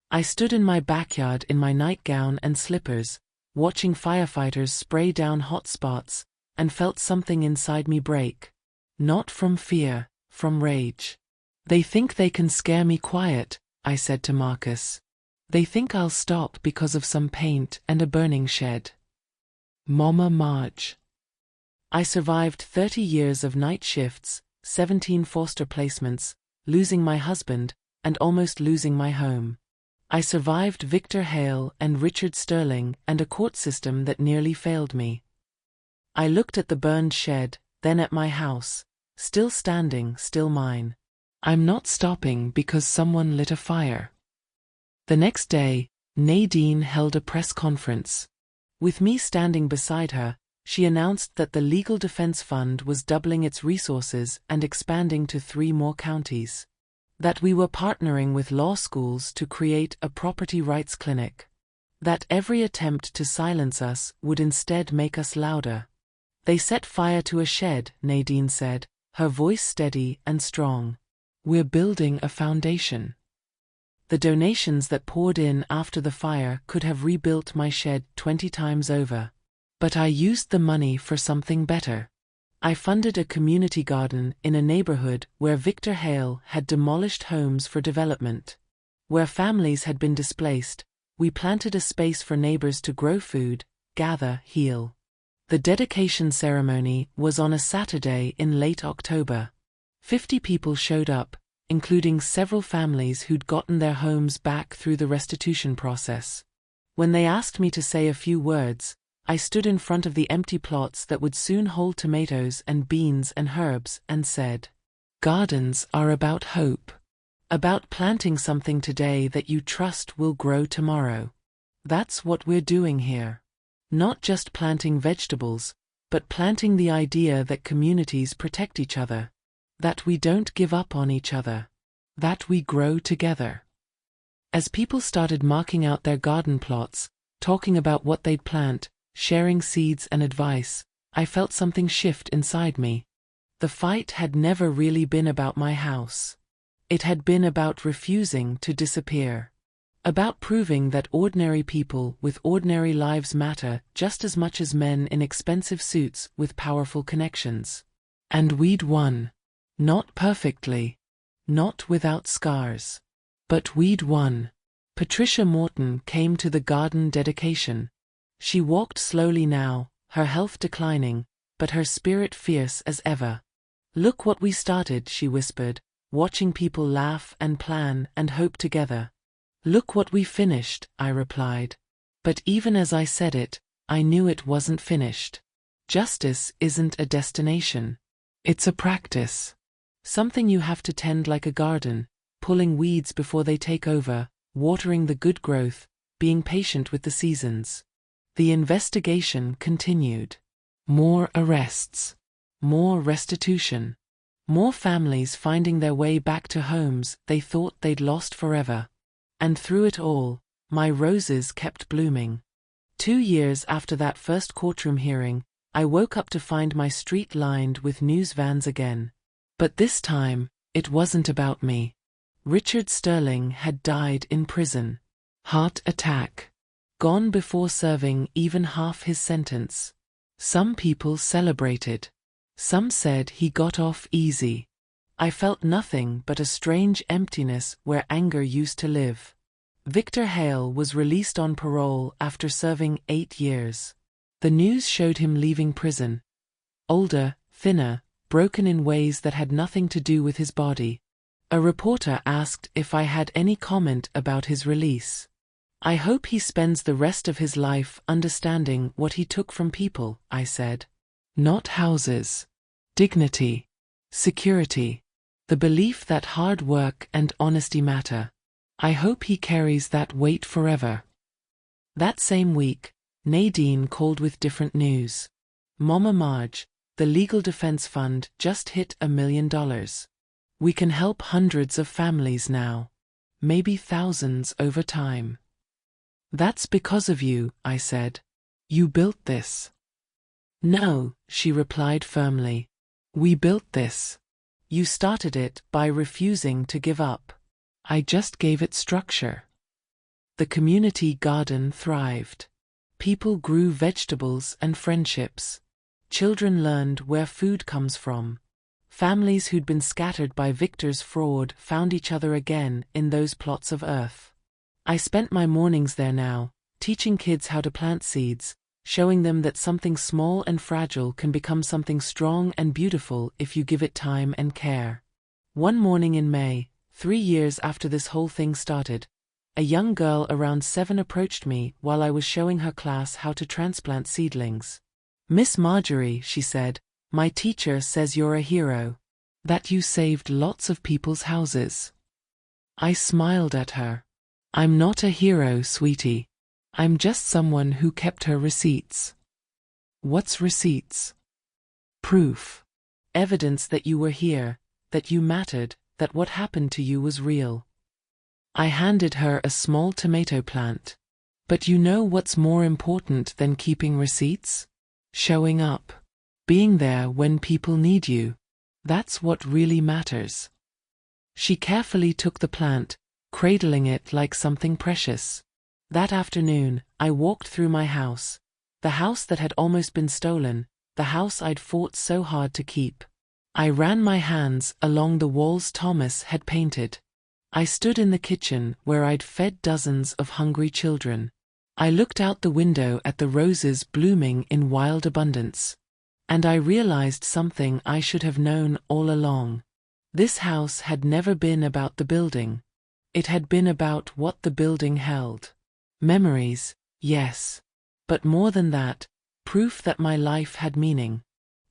I stood in my backyard in my nightgown and slippers, watching firefighters spray down hot spots, and felt something inside me break. Not from fear, from rage. "They think they can scare me quiet," I said to Marcus. "They think I'll stop because of some paint and a burning shed." Mama Marge. I survived 30 years of night shifts, 17 foster placements, losing my husband, and almost losing my home. I survived Victor Hale and Richard Sterling and a court system that nearly failed me. I looked at the burned shed, then at my house, still standing, still mine. I'm not stopping because someone lit a fire. The next day, Nadine held a press conference. With me standing beside her, she announced that the Legal Defense Fund was doubling its resources and expanding to 3 more counties. That we were partnering with law schools to create a property rights clinic. That every attempt to silence us would instead make us louder. "They set fire to a shed," Nadine said, her voice steady and strong. "We're building a foundation." The donations that poured in after the fire could have rebuilt my shed 20 times over. But I used the money for something better. I funded a community garden in a neighborhood where Victor Hale had demolished homes for development. Where families had been displaced, we planted a space for neighbors to grow food, gather, heal. The dedication ceremony was on a Saturday in late October. 50 people showed up, including several families who'd gotten their homes back through the restitution process. When they asked me to say a few words, I stood in front of the empty plots that would soon hold tomatoes and beans and herbs and said, "Gardens are about hope. About planting something today that you trust will grow tomorrow. That's what we're doing here. Not just planting vegetables, but planting the idea that communities protect each other. That we don't give up on each other. That we grow together." As people started marking out their garden plots, talking about what they'd plant, sharing seeds and advice, I felt something shift inside me. The fight had never really been about my house. It had been about refusing to disappear. About proving that ordinary people with ordinary lives matter just as much as men in expensive suits with powerful connections. And we'd won. Not perfectly. Not without scars. But we'd won. Patricia Morton came to the garden dedication. She walked slowly now, her health declining, but her spirit fierce as ever. "Look what we started," she whispered, watching people laugh and plan and hope together. "Look what we finished," I replied. But even as I said it, I knew it wasn't finished. Justice isn't a destination. It's a practice. Something you have to tend like a garden, pulling weeds before they take over, watering the good growth, being patient with the seasons. The investigation continued. More arrests. More restitution. More families finding their way back to homes they thought they'd lost forever. And through it all, my roses kept blooming. 2 years after that first courtroom hearing, I woke up to find my street lined with news vans again. But this time, it wasn't about me. Richard Sterling had died in prison. Heart attack. Gone before serving even half his sentence. Some people celebrated. Some said he got off easy. I felt nothing but a strange emptiness where anger used to live. Victor Hale was released on parole after serving 8 years. The news showed him leaving prison. Older, thinner, broken in ways that had nothing to do with his body. A reporter asked if I had any comment about his release. I hope he spends the rest of his life understanding what he took from people, I said. Not houses. Dignity. Security. The belief that hard work and honesty matter. I hope he carries that weight forever. That same week, Nadine called with different news. Mama Marge, the Legal Defense Fund just hit $1 million. We can help hundreds of families now. Maybe thousands over time. That's because of you, I said. You built this. No, she replied firmly. We built this. You started it by refusing to give up. I just gave it structure. The community garden thrived. People grew vegetables and friendships. Children learned where food comes from. Families who'd been scattered by Victor's fraud found each other again in those plots of earth. I spent my mornings there now, teaching kids how to plant seeds, showing them that something small and fragile can become something strong and beautiful if you give it time and care. One morning in May, 3 years after this whole thing started, a young girl around 7 approached me while I was showing her class how to transplant seedlings. Miss Marjorie, she said, my teacher says you're a hero. That you saved lots of people's houses. I smiled at her. I'm not a hero, sweetie. I'm just someone who kept her receipts. What's receipts? Proof. Evidence that you were here, that you mattered, that what happened to you was real. I handed her a small tomato plant. But you know what's more important than keeping receipts? Showing up. Being there when people need you. That's what really matters. She carefully took the plant, cradling it like something precious. That afternoon, I walked through my house. The house that had almost been stolen, the house I'd fought so hard to keep. I ran my hands along the walls Thomas had painted. I stood in the kitchen where I'd fed dozens of hungry children. I looked out the window at the roses blooming in wild abundance. And I realized something I should have known all along. This house had never been about the building. It had been about what the building held. Memories, yes. But more than that, proof that my life had meaning.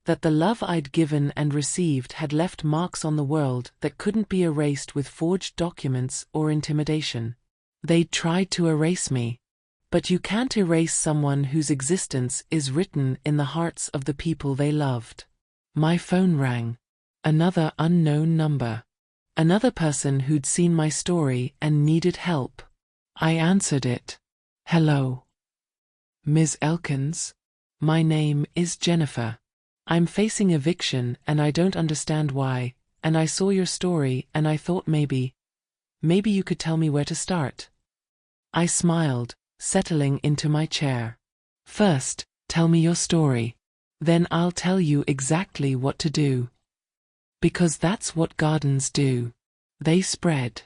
That the love I'd given and received had left marks on the world that couldn't be erased with forged documents or intimidation. They'd tried to erase me. But you can't erase someone whose existence is written in the hearts of the people they loved. My phone rang. Another unknown number. Another person who'd seen my story and needed help. I answered it. Hello. Ms. Elkins? My name is Jennifer. I'm facing eviction and I don't understand why, and I saw your story and I thought maybe you could tell me where to start. I smiled, settling into my chair. First, tell me your story. Then I'll tell you exactly what to do. Because that's what gardens do. They spread.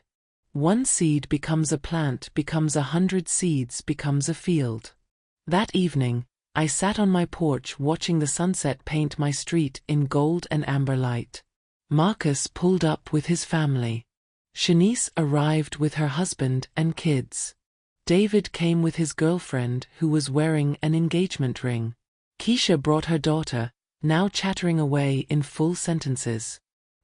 One seed becomes a plant, becomes 100 seeds, becomes a field. That evening, I sat on my porch watching the sunset paint my street in gold and amber light. Marcus pulled up with his family. Shanice arrived with her husband and kids. David came with his girlfriend who was wearing an engagement ring. Keisha brought her daughter, now chattering away in full sentences.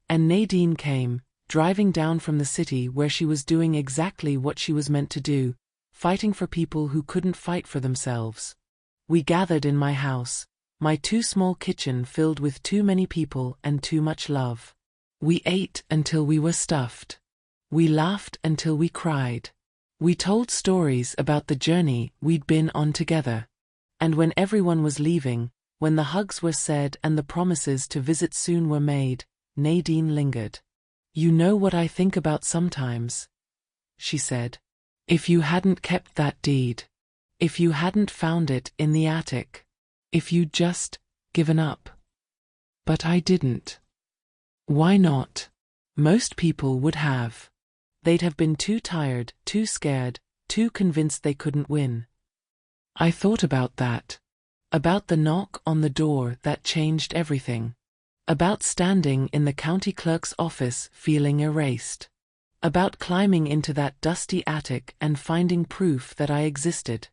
And Nadine came, driving down from the city where she was doing exactly what she was meant to do, fighting for people who couldn't fight for themselves. We gathered in my house, my too small kitchen filled with too many people and too much love. We ate until we were stuffed. We laughed until we cried. We told stories about the journey we'd been on together. And when everyone was leaving, when the hugs were said and the promises to visit soon were made, Nadine lingered. You know what I think about sometimes, she said. If you hadn't kept that deed. If you hadn't found it in the attic. If you'd just given up. But I didn't. Why not? Most people would have. They'd have been too tired, too scared, too convinced they couldn't win. I thought about that. About the knock on the door that changed everything. About standing in the county clerk's office feeling erased. About climbing into that dusty attic and finding proof that I existed.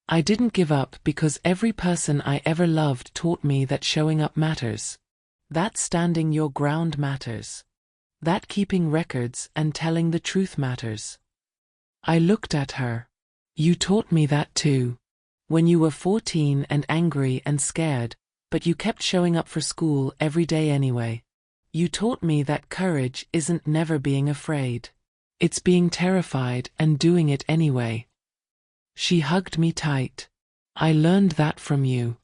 I didn't give up because every person I ever loved taught me that showing up matters. That standing your ground matters. That keeping records and telling the truth matters. I looked at her. You taught me that too. When you were 14 and angry and scared, but you kept showing up for school every day anyway. You taught me that courage isn't never being afraid. It's being terrified and doing it anyway. She hugged me tight. I learned that from you.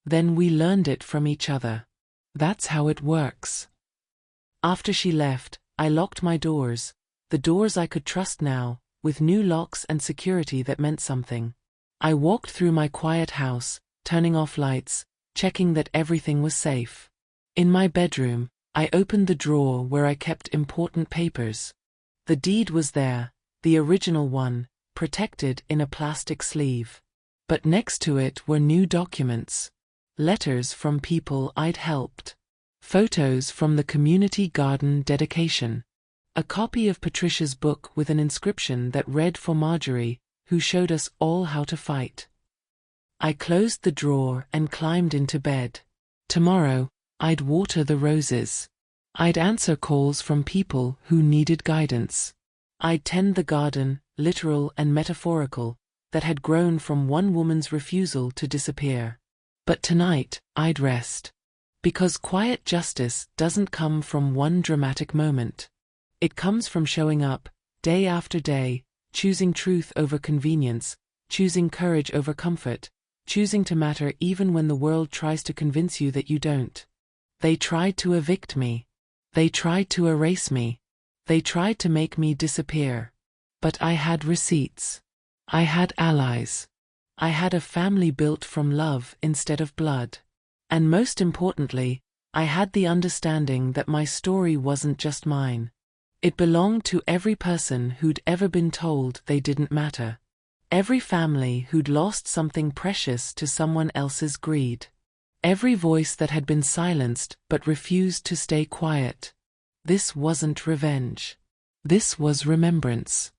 Then we learned it from each other. That's how it works. After she left, I locked my doors, the doors I could trust now, with new locks and security that meant something. I walked through my quiet house, turning off lights, checking that everything was safe. In my bedroom, I opened the drawer where I kept important papers. The deed was there, the original one, protected in a plastic sleeve. But next to it were new documents. Letters from people I'd helped. Photos from the community garden dedication. A copy of Patricia's book with an inscription that read for Marjorie, who showed us all how to fight. I closed the drawer and climbed into bed. Tomorrow, I'd water the roses. I'd answer calls from people who needed guidance. I'd tend the garden, literal and metaphorical, that had grown from one woman's refusal to disappear. But tonight, I'd rest. Because quiet justice doesn't come from one dramatic moment. It comes from showing up, day after day, choosing truth over convenience, choosing courage over comfort, choosing to matter even when the world tries to convince you that you don't. They tried to evict me. They tried to erase me. They tried to make me disappear. But I had receipts. I had allies. I had a family built from love instead of blood. And most importantly, I had the understanding that my story wasn't just mine. It belonged to every person who'd ever been told they didn't matter. Every family who'd lost something precious to someone else's greed. Every voice that had been silenced but refused to stay quiet. This wasn't revenge. This was remembrance.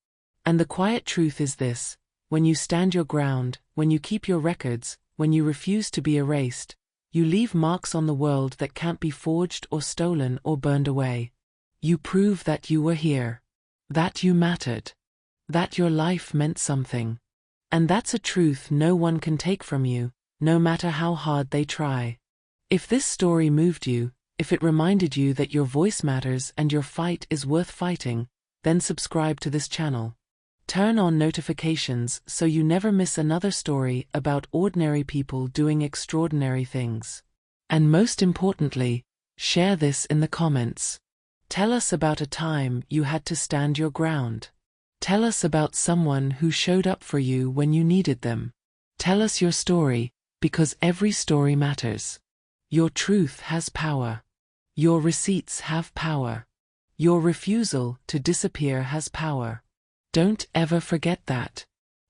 And the quiet truth is this: when you stand your ground, when you keep your records, when you refuse to be erased, you leave marks on the world that can't be forged or stolen or burned away. You prove that you were here. That you mattered. That your life meant something. And that's a truth no one can take from you, no matter how hard they try. If this story moved you, if it reminded you that your voice matters and your fight is worth fighting, then subscribe to this channel. Turn on notifications so you never miss another story about ordinary people doing extraordinary things. And most importantly, share this in the comments. Tell us about a time you had to stand your ground. Tell us about someone who showed up for you when you needed them. Tell us your story, because every story matters. Your truth has power. Your receipts have power. Your refusal to disappear has power. Don't ever forget that.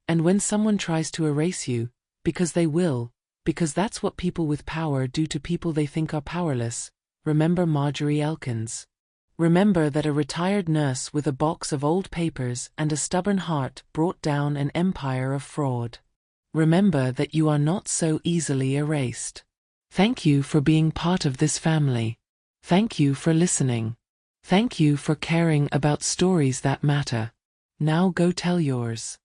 And when someone tries to erase you, because they will, because that's what people with power do to people they think are powerless, remember Marjorie Elkins. Remember that a retired nurse with a box of old papers and a stubborn heart brought down an empire of fraud. Remember that you are not so easily erased. Thank you for being part of this family. Thank you for listening. Thank you for caring about stories that matter. Now go tell yours.